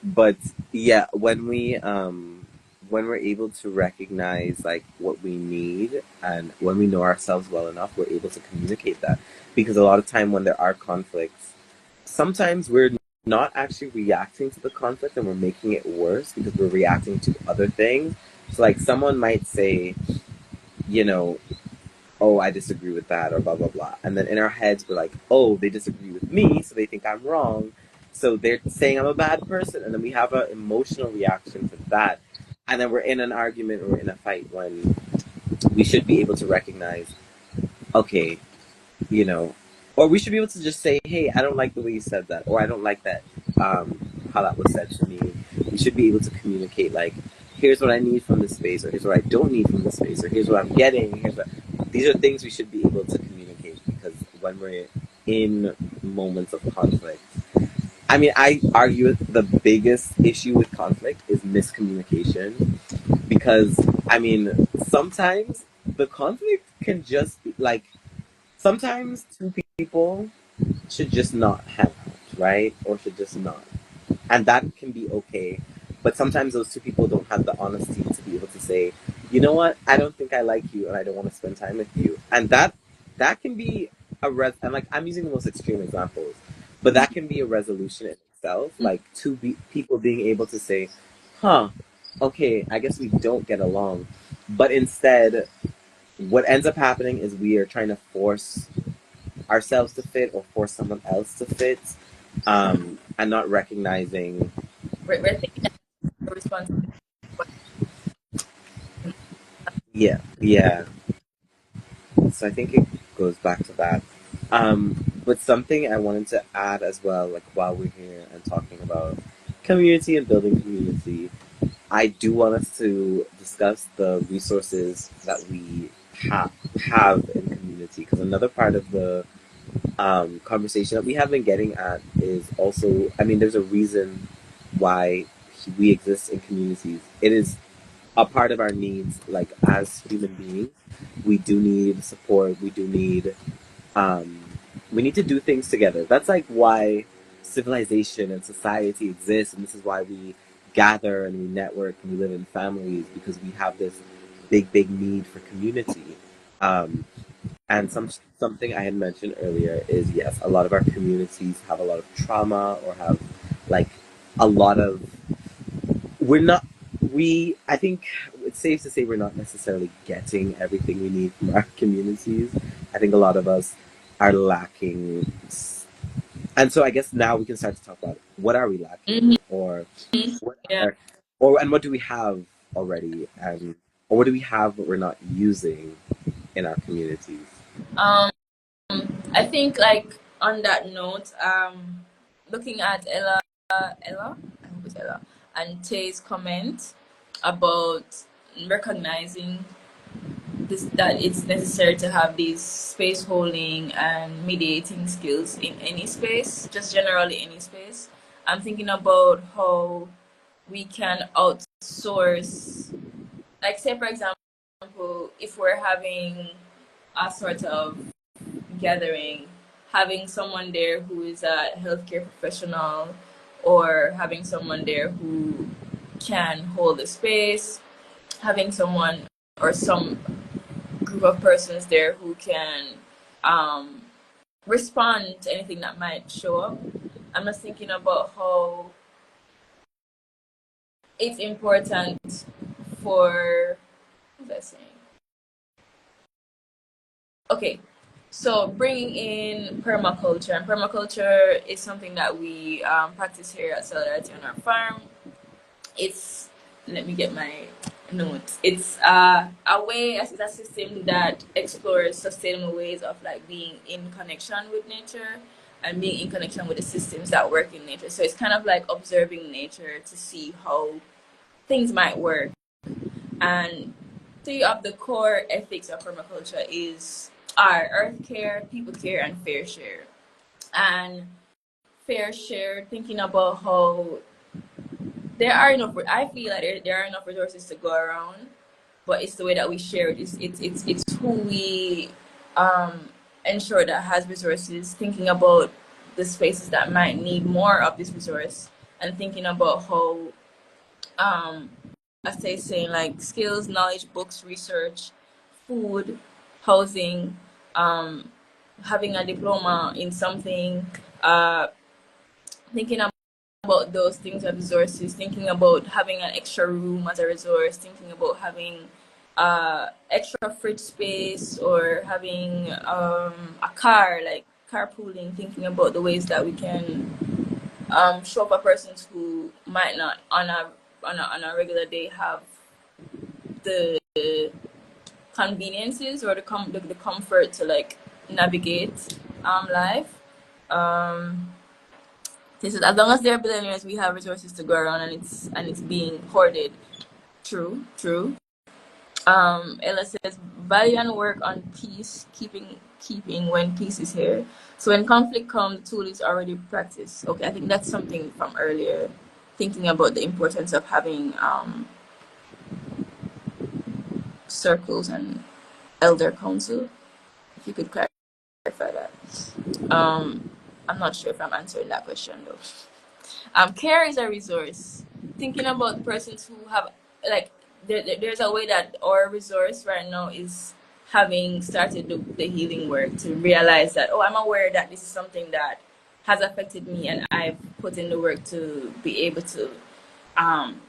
but yeah, when we're able to recognize like what we need and when we know ourselves well enough, we're able to communicate that. Because a lot of time when there are conflicts, sometimes we're not actually reacting to the conflict and we're making it worse because we're reacting to other things. So like someone might say, you know, oh, I disagree with that, or blah, blah, blah. And then in our heads, we're like, oh, they disagree with me, so they think I'm wrong. So they're saying I'm a bad person. And then we have an emotional reaction to that. And then we're in an argument or in a fight when we should be able to recognize, okay, you know, or we should be able to just say, hey, I don't like the way you said that, or I don't like that, how that was said to me. We should be able to communicate, like, here's what I need from this space, or here's what I don't need from this space, or here's what I'm getting. These are things we should be able to communicate because when we're in moments of conflict, I mean, I argue the biggest issue with conflict is miscommunication because, I mean, sometimes the conflict can just be like, sometimes two people should just not hang out, right? Or should just not. and that can be okay. But sometimes those two people don't have the honesty to be able to say, you know what, I don't think I like you and I don't want to spend time with you. And that can be and like I'm using the most extreme examples, but that can be a resolution in itself. Like people being able to say, huh, okay, I guess we don't get along. But instead, what ends up happening is we are trying to force ourselves to fit or force someone else to fit, and not recognizing. We're thinking that we're responsible. Yeah, yeah. So I think it goes back to that. But something I wanted to add as well, like while we're here and talking about community and building community, I do want us to discuss the resources that we have in community, because another part of the conversation that we have been getting at is also, I mean, there's a reason why we exist in communities. It is a part of our needs, like as human beings. We do need support. Um, we need to do things together. That's like why civilization and society exists, and this is why we gather and we network and we live in families, because we have this big need for community. Um, and something I had mentioned earlier is, yes, a lot of our communities have a lot of trauma or have like a lot of we're not we I think it's safe to say we're not necessarily getting everything we need from our communities. I think a lot of us are lacking, and so I guess now we can start to talk about what are we lacking, Mm-hmm. or what Yeah. are, or and what do we have already, and or what do we have but we're not using in our communities. Um, I think like on that note, looking at Ella, I hope it's Ella, and Tay's comment about recognizing this that it's necessary to have these space holding and mediating skills in any space, just generally any space. I'm thinking about how we can outsource, like say for example, if we're having a sort of gathering, having someone there who is a healthcare professional, or having someone there who can hold the space, having someone or some group of persons there who can um, respond to anything that might show up. I'm just thinking about how it's important for, what was I saying? Okay, so bringing in permaculture, and permaculture is something that we practice here at Solidarity on our farm. It's, let me get my notes. It's a way, it's a system that explores sustainable ways of like being in connection with nature and being in connection with the systems that work in nature. So it's kind of like observing nature to see how things might work. And three of the core ethics of permaculture is are earth care, people care, and fair share. And fair share, thinking about how there are enough. I feel like there are enough resources to go around, but it's the way that we share it. It's who we ensure that has resources. Thinking about the spaces that might need more of this resource, and thinking about how um as they say, like skills, knowledge, books, research, food, housing, um, having a diploma in something, uh, thinking about those things as resources, thinking about having an extra room as a resource, thinking about having extra fridge space, or having a car, like carpooling, thinking about the ways that we can show up for persons who might not on a regular day have the conveniences or the comfort to like navigate life. Um, this is, as long as they're billionaires, we have resources to go around, and it's being hoarded. True, true. Ella says value and work on peace, keeping when peace is here. So when conflict comes, the tool is already practiced. Okay, I think that's something from earlier, thinking about the importance of having circles and elder council. If you could clarify that. I'm not sure if I'm answering that question though. Care is a resource. Thinking about persons who have, like, there's a way that our resource right now is having started the healing work to realize that, oh, I'm aware that this is something that has affected me, and I've put in the work to be able to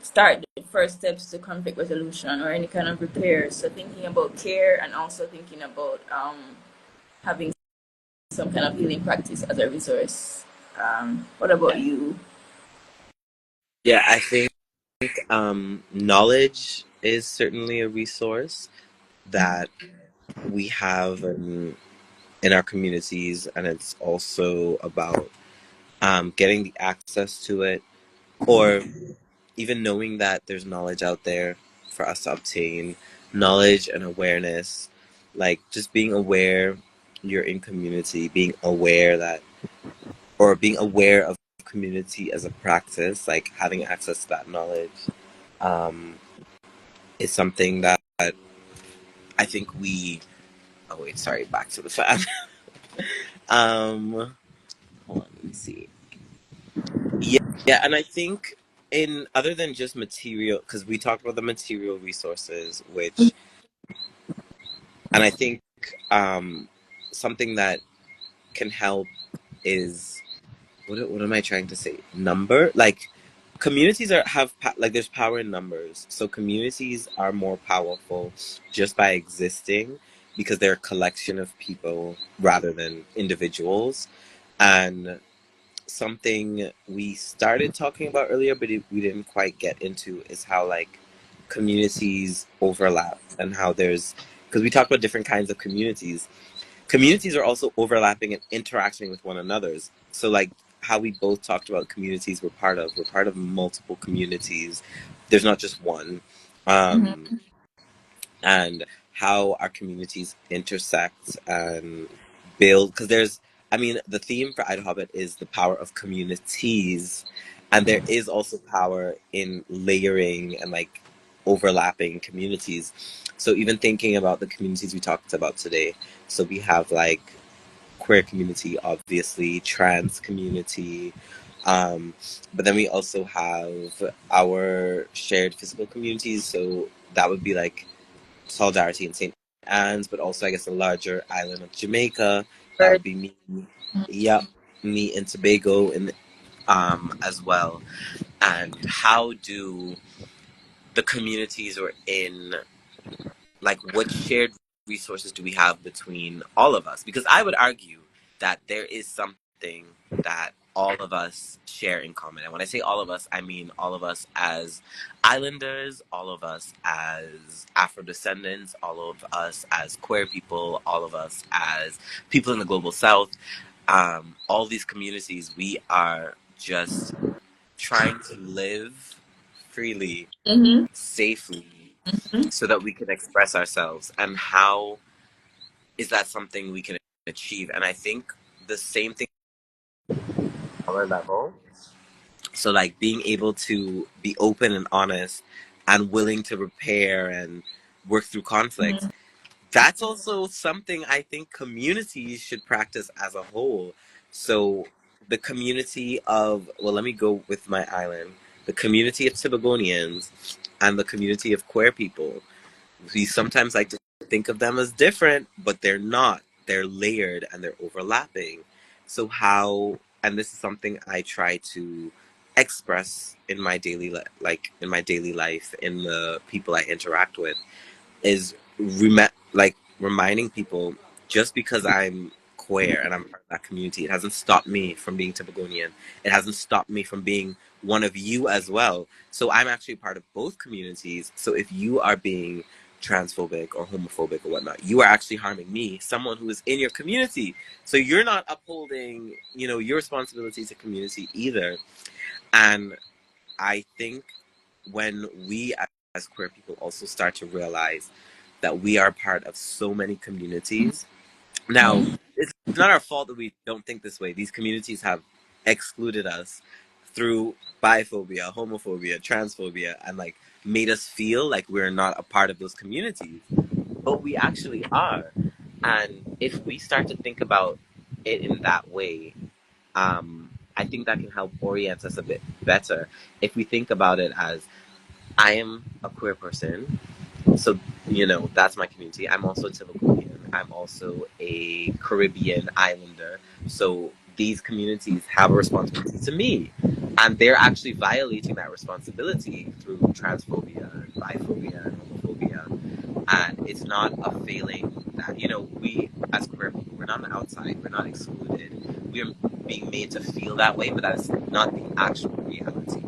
start the first steps to conflict resolution or any kind of repair. So thinking about care and also thinking about having some kind of healing practice as a resource. What about you? Yeah, I think knowledge is certainly a resource that we have in our communities, and it's also about getting the access to it, or even knowing that there's knowledge out there for us to obtain, knowledge and awareness, like just being aware you're in community, being aware that, or being aware of community as a practice, like having access to that knowledge, um, is something that I think we. Oh wait, sorry. Back to the fan. um, Hold on, let me see. Yeah, and I think in other than just material, because we talked about the material resources, which, and I think um, something that can help is what am I trying to say? Number, like communities like there's power in numbers, so communities are more powerful just by existing because they're a collection of people rather than individuals. And something we started talking about earlier, but we didn't quite get into, is how like communities overlap, and how there's, because we talked about different kinds of communities. Communities are also overlapping and interacting with one another's. So like how we both talked about communities we're part of multiple communities. There's not just one. Um, Mm-hmm. and how our communities intersect and build, because there's, I mean, the theme for IDAHOBIT is the power of communities, and there is also power in layering and like overlapping communities. So even thinking about the communities we talked about today, so we have like queer community, obviously trans community, but then we also have our shared physical communities, so that would be like Solidarity in St. Anne's, but also I guess the larger island of Jamaica. That Right. would be me. Yep, me and Tobago, and as well. And how do the communities we're in, like what shared resources do we have between all of us? Because I would argue that there is something that all of us share in common. And when I say all of us, I mean all of us as islanders, all of us as Afro descendants, all of us as queer people, all of us as people in the global south. All these communities, we are just trying to live freely, Mm-hmm. safely, so that we can express ourselves. And how is that something we can achieve? And I think the same thing on our level. So like being able to be open and honest and willing to repair and work through conflict. That's also something I think communities should practice as a whole. So the community of, well, let me go with my island, the community of Tibagonians and the community of queer people. We sometimes like to think of them as different, but they're not. They're layered and they're overlapping. So how, and this is something I try to express in my like in my daily life, in the people I interact with, is like reminding people, just because I'm queer and I'm part of that community, it hasn't stopped me from being Typagonian. It hasn't stopped me from being one of you as well. So I'm actually part of both communities. So if you are being transphobic or homophobic or whatnot, you are actually harming me, someone who is in your community. So you're not upholding, your responsibility to community either. And I think when we as queer people also start to realize that we are part of so many communities. Now, it's not our fault that we don't think this way. These communities have excluded us through biphobia, homophobia, transphobia, and like made us feel like we're not a part of those communities. But we actually are. And if we start to think about it in that way, I think that can help orient us a bit better if we think about it as I am a queer person. So, that's my community. I'm also a Tibetan. I'm also a Caribbean islander. So these communities have a responsibility to me. And they're actually violating that responsibility through transphobia and biphobia and homophobia. And it's not a failing that, we as queer people, we're not on the outside. We're not excluded. We're being made to feel that way, but that's not the actual reality.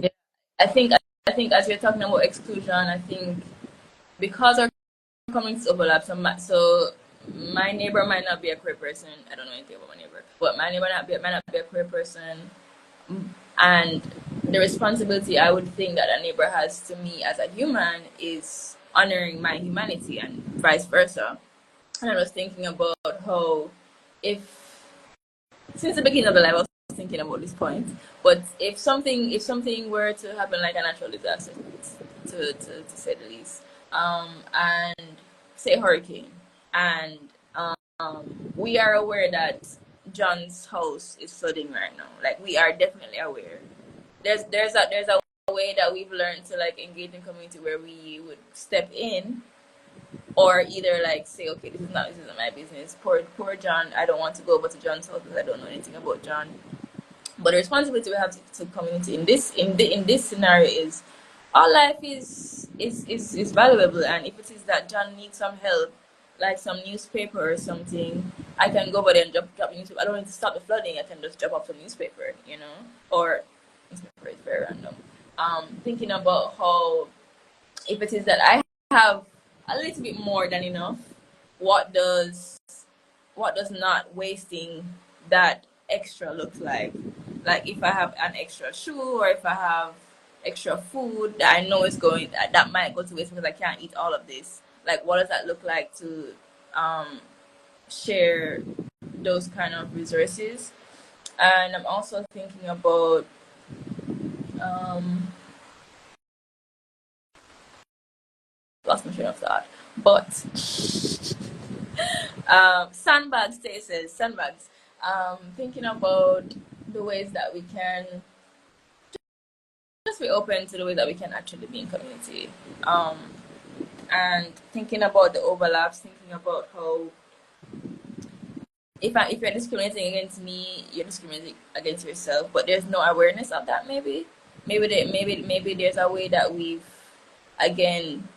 Yeah. I think as you're talking about exclusion, I think because our communities overlap, so my neighbor might not be a queer person. I don't know anything about my neighbor, but my neighbor might not be a queer person, and the responsibility I would think that a neighbor has to me as a human is honoring my humanity and vice versa. And I was thinking about how, if since the beginning of the life I was thinking about this point, but if something were to happen, like a natural disaster, to say the least, and say hurricane, and we are aware that John's house is flooding right now. Like, we are definitely aware. There's a way that we've learned to like engage in community where we would step in, or either like say, okay, this isn't my business. Poor John. I don't want to go over to John's house because I don't know anything about John. But the responsibility we have to community in this scenario is, our life is valuable, and if it is that John needs some help, like some newspaper or something, I can go over there and drop the newspaper. I don't need to stop the flooding. I can just drop off some newspaper, or newspaper is very random. Thinking about how, if it is that I have a little bit more than enough, what does not wasting that extra look like? Like, if I have an extra shoe, or if I have extra food that I know is going that might go to waste because I can't eat all of this. Like, what does that look like to share those kind of resources? And I'm also thinking about lost my train of thought, but sandbags, Tay says sandbags. Thinking about the ways that we can just be open to the way that we can actually be in community. And thinking about the overlaps, thinking about how, if you're discriminating against me, you're discriminating against yourself, but there's no awareness of that. Maybe there's a way that we've, again,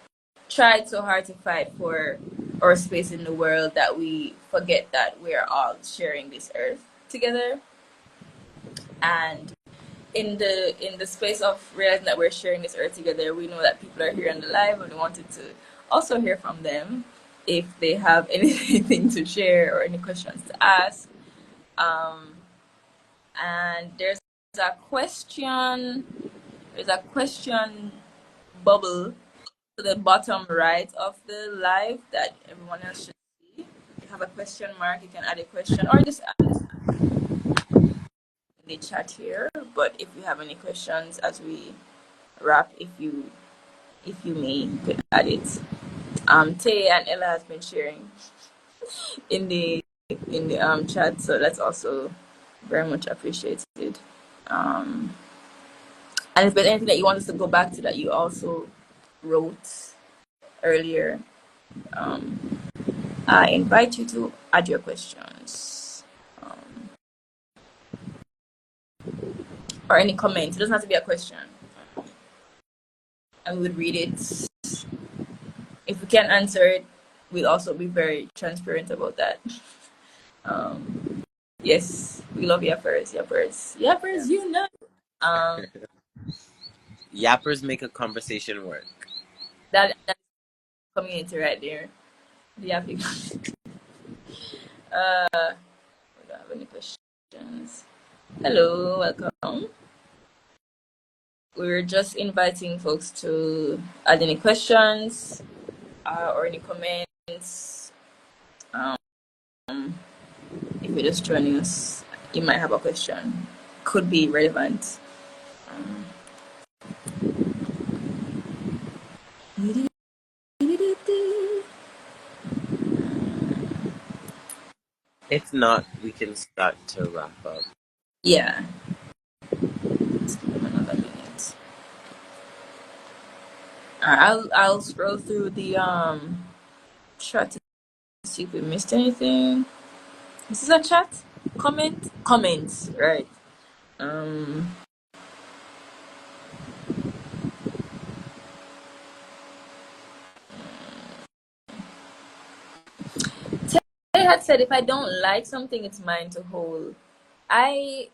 tried so hard to fight for our space in the world that we forget that we're all sharing this earth together. And in the space of realizing that we're sharing this earth together, we know that people are here on the live, and we wanted to also hear from them if they have anything to share or any questions to ask. And a question there's a question bubble to the bottom right of the live that everyone else should see. If you have a question mark, you can add a question, or just add it in the chat here. But if you have any questions as we wrap, if you may, you could add it. Tay and Ella has been sharing in the chat, so that's also very much appreciated. And if there's anything that you want us to go back to that you also wrote earlier, I invite you to add your questions, or any comments. It doesn't have to be a question. And we would read it. If we can't answer it, we'll also be very transparent about that. Yes, we love yappers, you know. Yappers make a conversation work. That's community right there. The yapping. We don't have any questions. Hello, welcome. We're just inviting folks to add any questions or any comments. If you're just joining us, you might have a question. Could be relevant. If not, we can start to wrap up. Yeah. Let's give them another minute. Alright, I'll scroll through the chat to see if we missed anything. This is a chat? Comments, right. Tay had said if I don't like something, it's mine to hold. I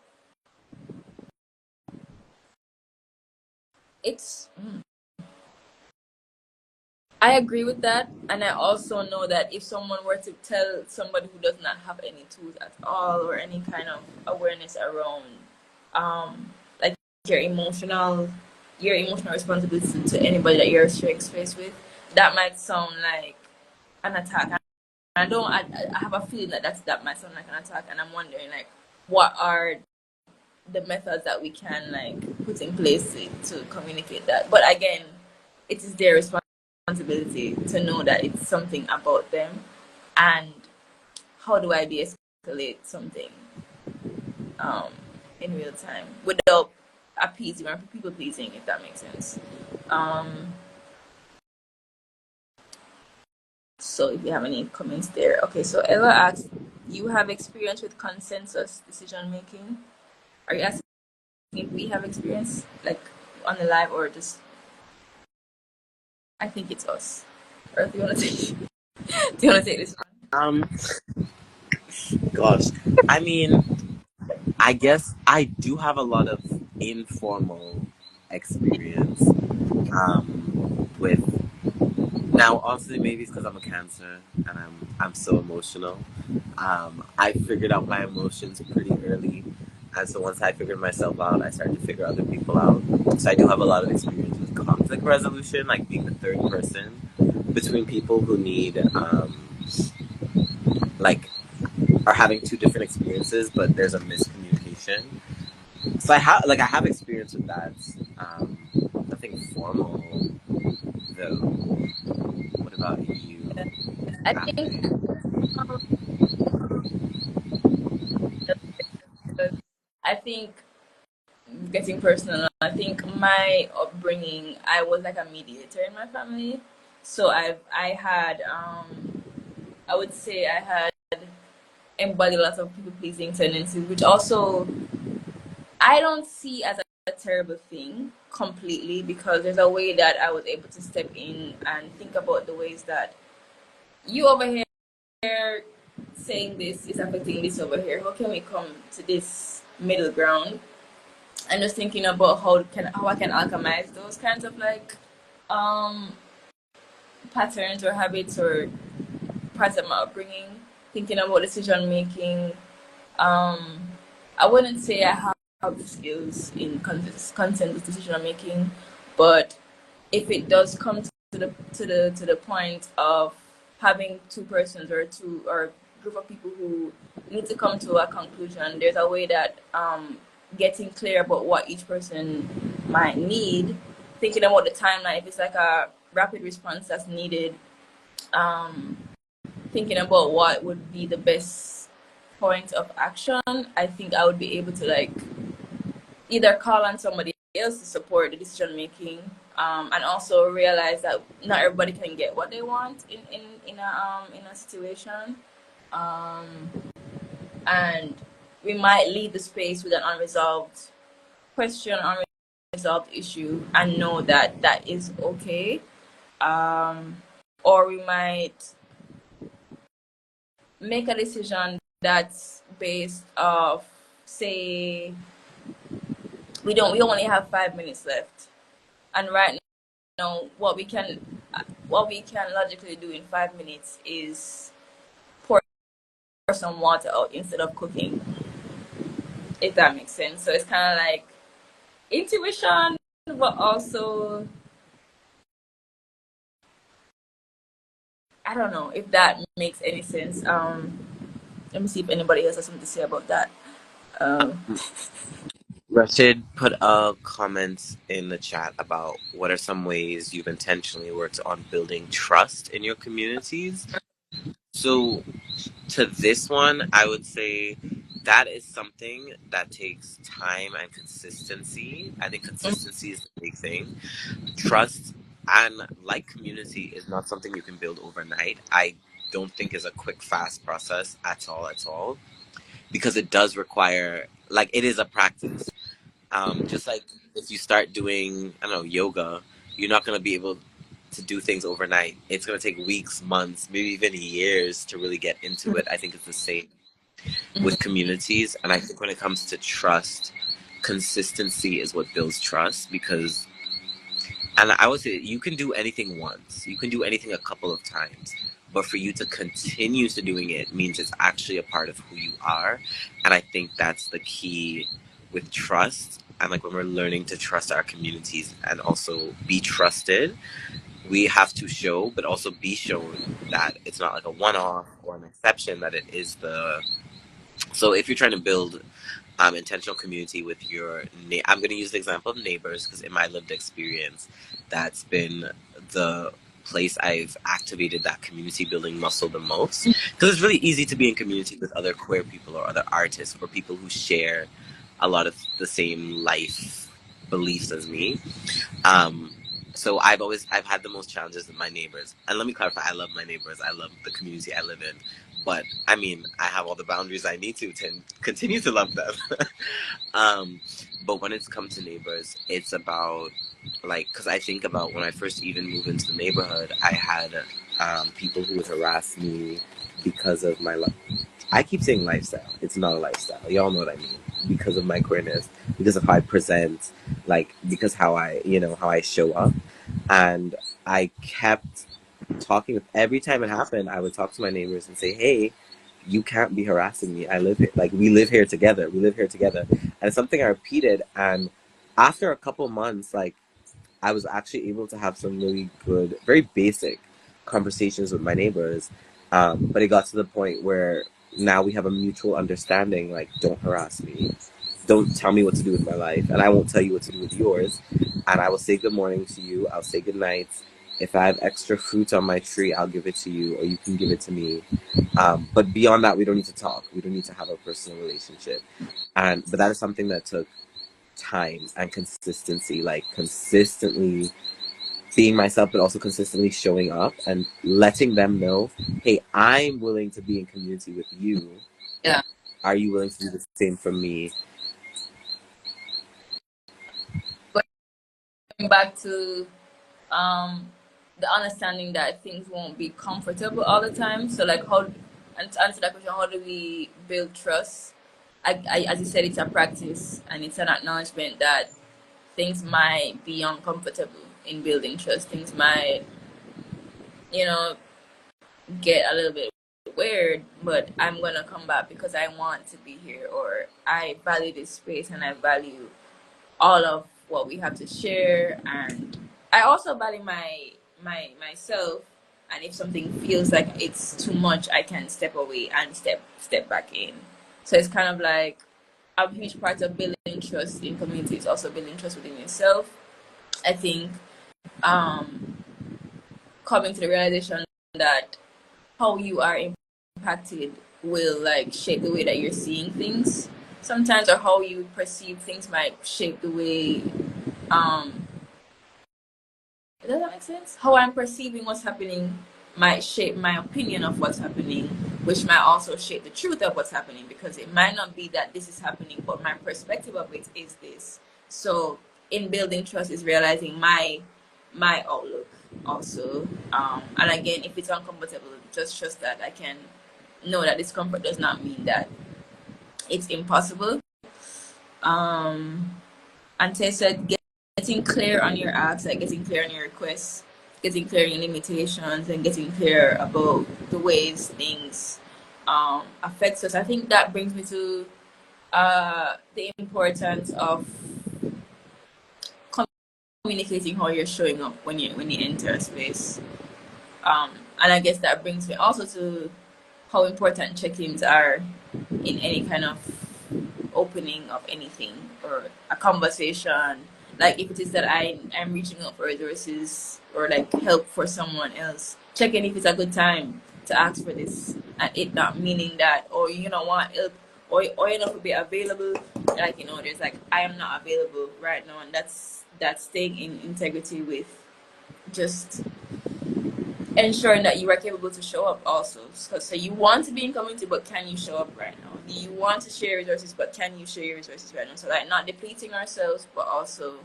agree with that, and I also know that if someone were to tell somebody who does not have any tools at all or any kind of awareness around, like your emotional responsibility to anybody that you're sharing space with, that might sound like an attack. I don't. I have a feeling that that might sound like an attack, and I'm wondering like, what are the methods that we can like put in place to communicate that. But again, it is their responsibility to know that it's something about them, and how do I de-escalate something in real time without appeasing or people pleasing, if that makes sense. So if you have any comments there. Okay, so Ella asked, you have experience with consensus decision making? Are you asking if we have experience like on the live or just I think it's us. Or do you want to take? Do you want to take this one? Gosh, I mean, I guess I do have a lot of informal experience with. Now, honestly, maybe it's because I'm a Cancer and I'm so emotional. I figured out my emotions pretty early, and so once I figured myself out, I started to figure other people out. So I do have a lot of experience with conflict resolution, like being the third person between people who need like are having two different experiences, but there's a miscommunication. So I have experience with that. Nothing formal though. What about you? I think um, I think getting personal. I think my upbringing, I was like a mediator in my family. So I had I would say I had embodied a lot of people pleasing tendencies, which also I don't see as a terrible thing completely because there's a way that I was able to step in and think about the ways that you over here saying this is affecting this over here. How can we come to this middle ground? And just thinking about how I can alchemize those kinds of like um patterns or habits or parts of my upbringing. Thinking about decision making. Um, I wouldn't say I have skills in content decision making, but if it does come to the point of having two persons or two or group of people who need to come to a conclusion, there's a way that getting clear about what each person might need, thinking about the timeline, if it's like a rapid response that's needed, thinking about what would be the best point of action, I think I would be able to like either call on somebody else to support the decision making, and also realize that not everybody can get what they want in a situation, um, and we might leave the space with an unresolved question, unresolved issue, and know that that is okay, or we might make a decision that's based off, say, we only have 5 minutes left, and right now what we can logically do in 5 minutes is pour some water out instead of cooking, if that makes sense. So it's kind of like intuition, but also I don't know if that makes any sense. Let me see if anybody else has something to say about that. Rashid put a comment in the chat about what are some ways you've intentionally worked on building trust in your communities. So To this one, I would say that is something that takes time and consistency. I think consistency is the big thing. Trust and like community is not something you can build overnight. I don't think is a quick, fast process at all, because it does require, like, it is a practice. Just like if you start doing, I don't know, yoga, you're not going to be able to do things overnight. It's going to take weeks, months, maybe even years to really get into it. I think it's the same with communities. And I think when it comes to trust, consistency is what builds trust, because, and I would say, you can do anything once, you can do anything a couple of times, but for you to continue to doing it means it's actually a part of who you are. And I think that's the key with trust. And like when we're learning to trust our communities and also be trusted, we have to show, but also be shown that it's not like a one-off or an exception, that it is the. So if you're trying to build intentional community with your I'm going to use the example of neighbors, because in my lived experience, that's been the place I've activated that community building muscle the most, because it's really easy to be in community with other queer people or other artists or people who share a lot of the same life beliefs as me. um, so I've had the most challenges with my neighbors. And let me clarify, I love my neighbors, I love the community I live in, but I mean, I have all the boundaries I need to continue to love them. um, but when it's come to neighbors, it's about, like, because I think about when I first even moved into the neighborhood, I had people who would harass me because of my life. I keep saying lifestyle. It's not a lifestyle. Y'all know what I mean. Because of my queerness, because of how I present, like, because how how I show up. And I kept talking. Every time it happened, I would talk to my neighbors and say, hey, you can't be harassing me. I live here. Like, we live here together. We live here together. And it's something I repeated. And after a couple months, like, I was actually able to have some really good, very basic conversations with my neighbors. But it got to the point where now we have a mutual understanding, like, don't harass me. Don't tell me what to do with my life. And I won't tell you what to do with yours. And I will say good morning to you. I'll say good night. If I have extra fruit on my tree, I'll give it to you, or you can give it to me. But beyond that, we don't need to talk. We don't need to have a personal relationship. But that is something that took time and consistency, like consistently being myself, but also consistently showing up and letting them know, hey, I'm willing to be in community with you. Yeah. Are you willing to do the same for me? Going back to the understanding that things won't be comfortable all the time. So, like, how, and to answer that question, how do we build trust? As you said, it's a practice, and it's an acknowledgement that things might be uncomfortable in building trust. Things might, you know, get a little bit weird, but I'm gonna come back because I want to be here, or I value this space and I value all of what we have to share, and I also value myself. And if something feels like it's too much, I can step away and step back in. So it's kind of like a huge part of building trust in community is also building trust within yourself. I think um, coming to the realization that how you are impacted will, like, shape the way that you're seeing things sometimes, or how you perceive things might shape the way um does that make sense? How I'm perceiving what's happening might shape my opinion of what's happening, which might also shape the truth of what's happening, because it might not be that this is happening, but my perspective of it is this. So in building trust is realizing my outlook also. And again, if it's uncomfortable, just trust that I can know that discomfort does not mean that it's impossible. And Tay said, getting clear on your acts, like getting clear on your requests, getting clear on your limitations, and getting clear about the ways things affects us. I think that brings me to the importance of communicating how you're showing up when you enter a space. And I guess that brings me also to how important check-ins are in any kind of opening of anything or a conversation. Like, if it is that I'm reaching out for resources or like help for someone else, check in if it's a good time. to ask for this, and it not meaning that, or you don't want help, or you not be available. Like, there's like, I am not available right now, and that's staying in integrity with just ensuring that you are capable to show up also. So you want to be in community, but can you show up right now? You want to share resources, but can you share your resources right now? So like, not depleting ourselves, but also,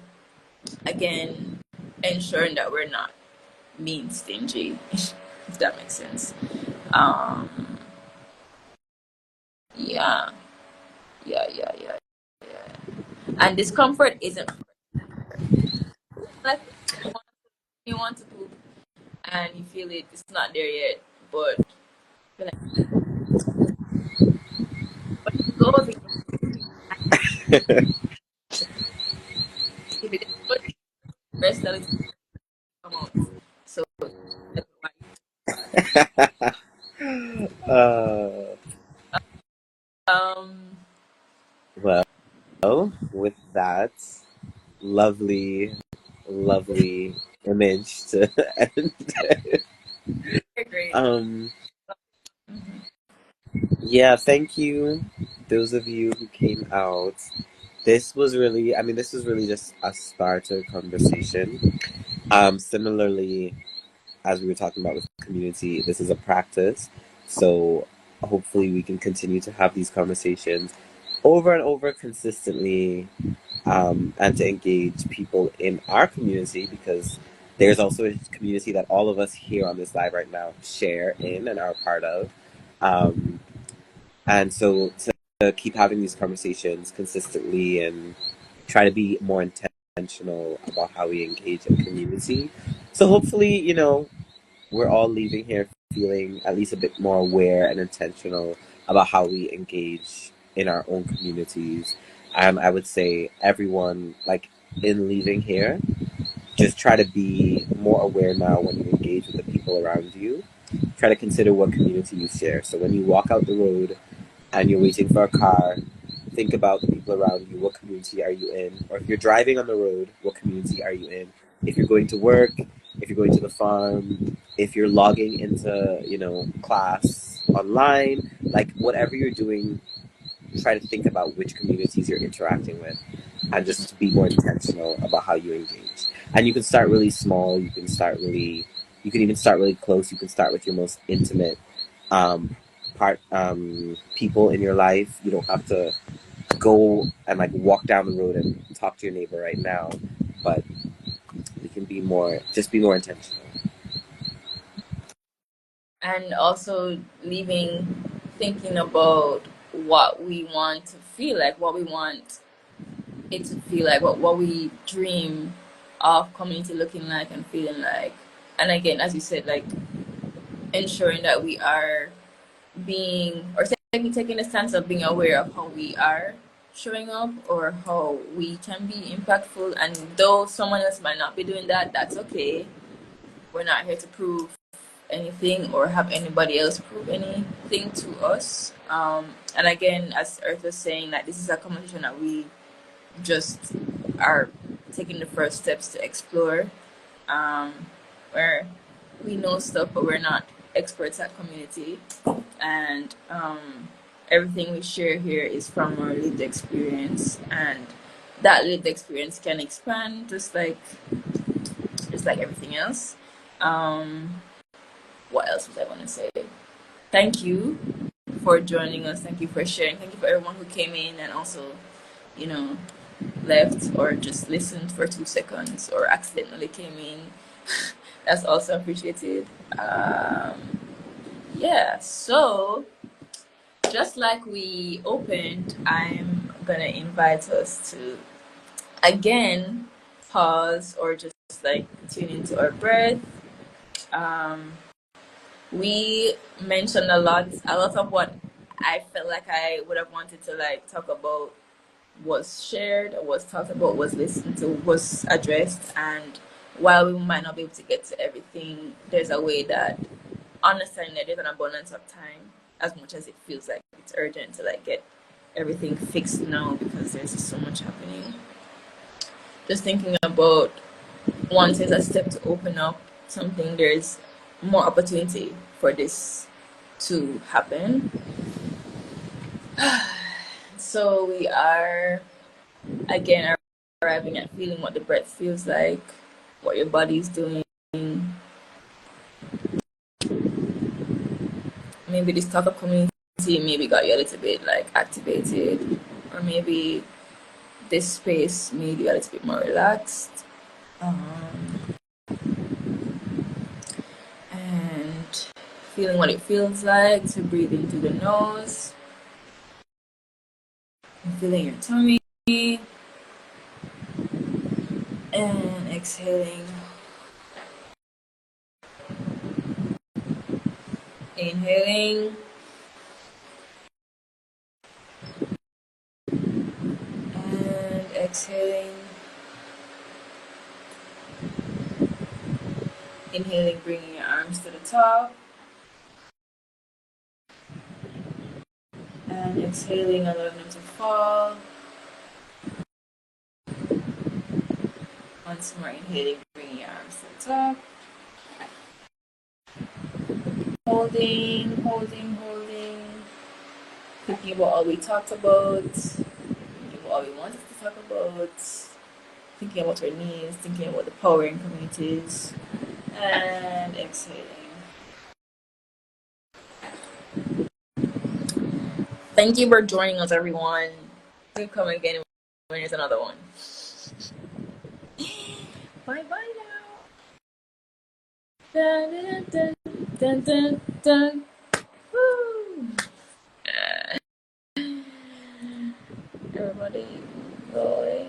again, ensuring that we're not being stingy, if that makes sense. Yeah, yeah. And discomfort isn't like, you want to poop and you feel it's not there yet, but you're like, but it goes in, if it goes, rest of it come out. So that's why. uh, Um, well, with that lovely, lovely image to end. they're great. um, Mhm. yeah, thank you, those of you who came out. This was really, I mean, this was really just a starter conversation. Similarly, as we were talking about with community, this is a practice. So hopefully we can continue to have these conversations over and over consistently, and to engage people in our community, because there's also a community that all of us here on this live right now share in and are part of. Um, and so to keep having these conversations consistently and try to be more intentional about how we engage in community. So hopefully, we're all leaving here feeling at least a bit more aware and intentional about how we engage in our own communities. I would say everyone, like, in leaving here, just try to be more aware now when you engage with the people around you. Try to consider what community you share. So when you walk out the road and you're waiting for a car, think about the people around you. What community are you in? Or if you're driving on the road, what community are you in? If you're going to work, if you're going to the farm, if you're logging into, class online, like whatever you're doing, try to think about which communities you're interacting with and just be more intentional about how you engage. And you can start really small, you can even start really close. You can start with your most intimate um, people in your life. You don't have to go and like walk down the road and talk to your neighbor right now, but we can be more intentional. And also leaving thinking about what we want to feel like, what we want it to feel like, what we dream of community looking like and feeling like. And again, as you said, like, ensuring that we are being, or taking the stance of being aware of how we are showing up or how we can be impactful. And though someone else might not be doing that, that's okay. We're not here to prove anything or have anybody else prove anything to us. And again, as Earth was saying, that this is a conversation that we just are taking the first steps to explore, where we know stuff, but we're not experts at community. And everything we share here is from our lived experience, and that lived experience can expand just like everything else. What else was I going to say? Thank you for joining us. Thank you for sharing. Thank you for everyone who came in and also, you know, left or just listened for 2 seconds or accidentally came in. That's also appreciated. Yeah, so just like we opened, I'm gonna invite us to again pause or just like tune into our breath. We mentioned a lot of what I felt like I would have wanted to like talk about was shared, was talked about, was listened to, was addressed. And while we might not be able to get to everything, there's a way that understanding that there's an abundance of time, as much as it feels like it's urgent to like get everything fixed now because there's just so much happening. Just thinking about once there's a step to open up something, there's more opportunity for this to happen. So we are again arriving at feeling what the breath feels like, what your body's doing. Maybe this talk of community maybe got you a little bit like activated, or maybe this space made you a little bit more relaxed. And feeling what it feels like to breathe in through the nose, and feeling your tummy, and exhaling. Inhaling and exhaling. Inhaling, bringing your arms to the top, and exhaling, allowing them to fall. Once more, inhaling, bringing your arms to the top. Holding, holding, holding. Thinking about all we talked about, thinking about all we wanted to talk about, thinking about our needs, thinking about the power in communities, and exhaling. Thank you for joining us, everyone. Do come again when there's another one. Bye bye now. Dun, dun, dun, dun, dun. Woo. Everybody, go away.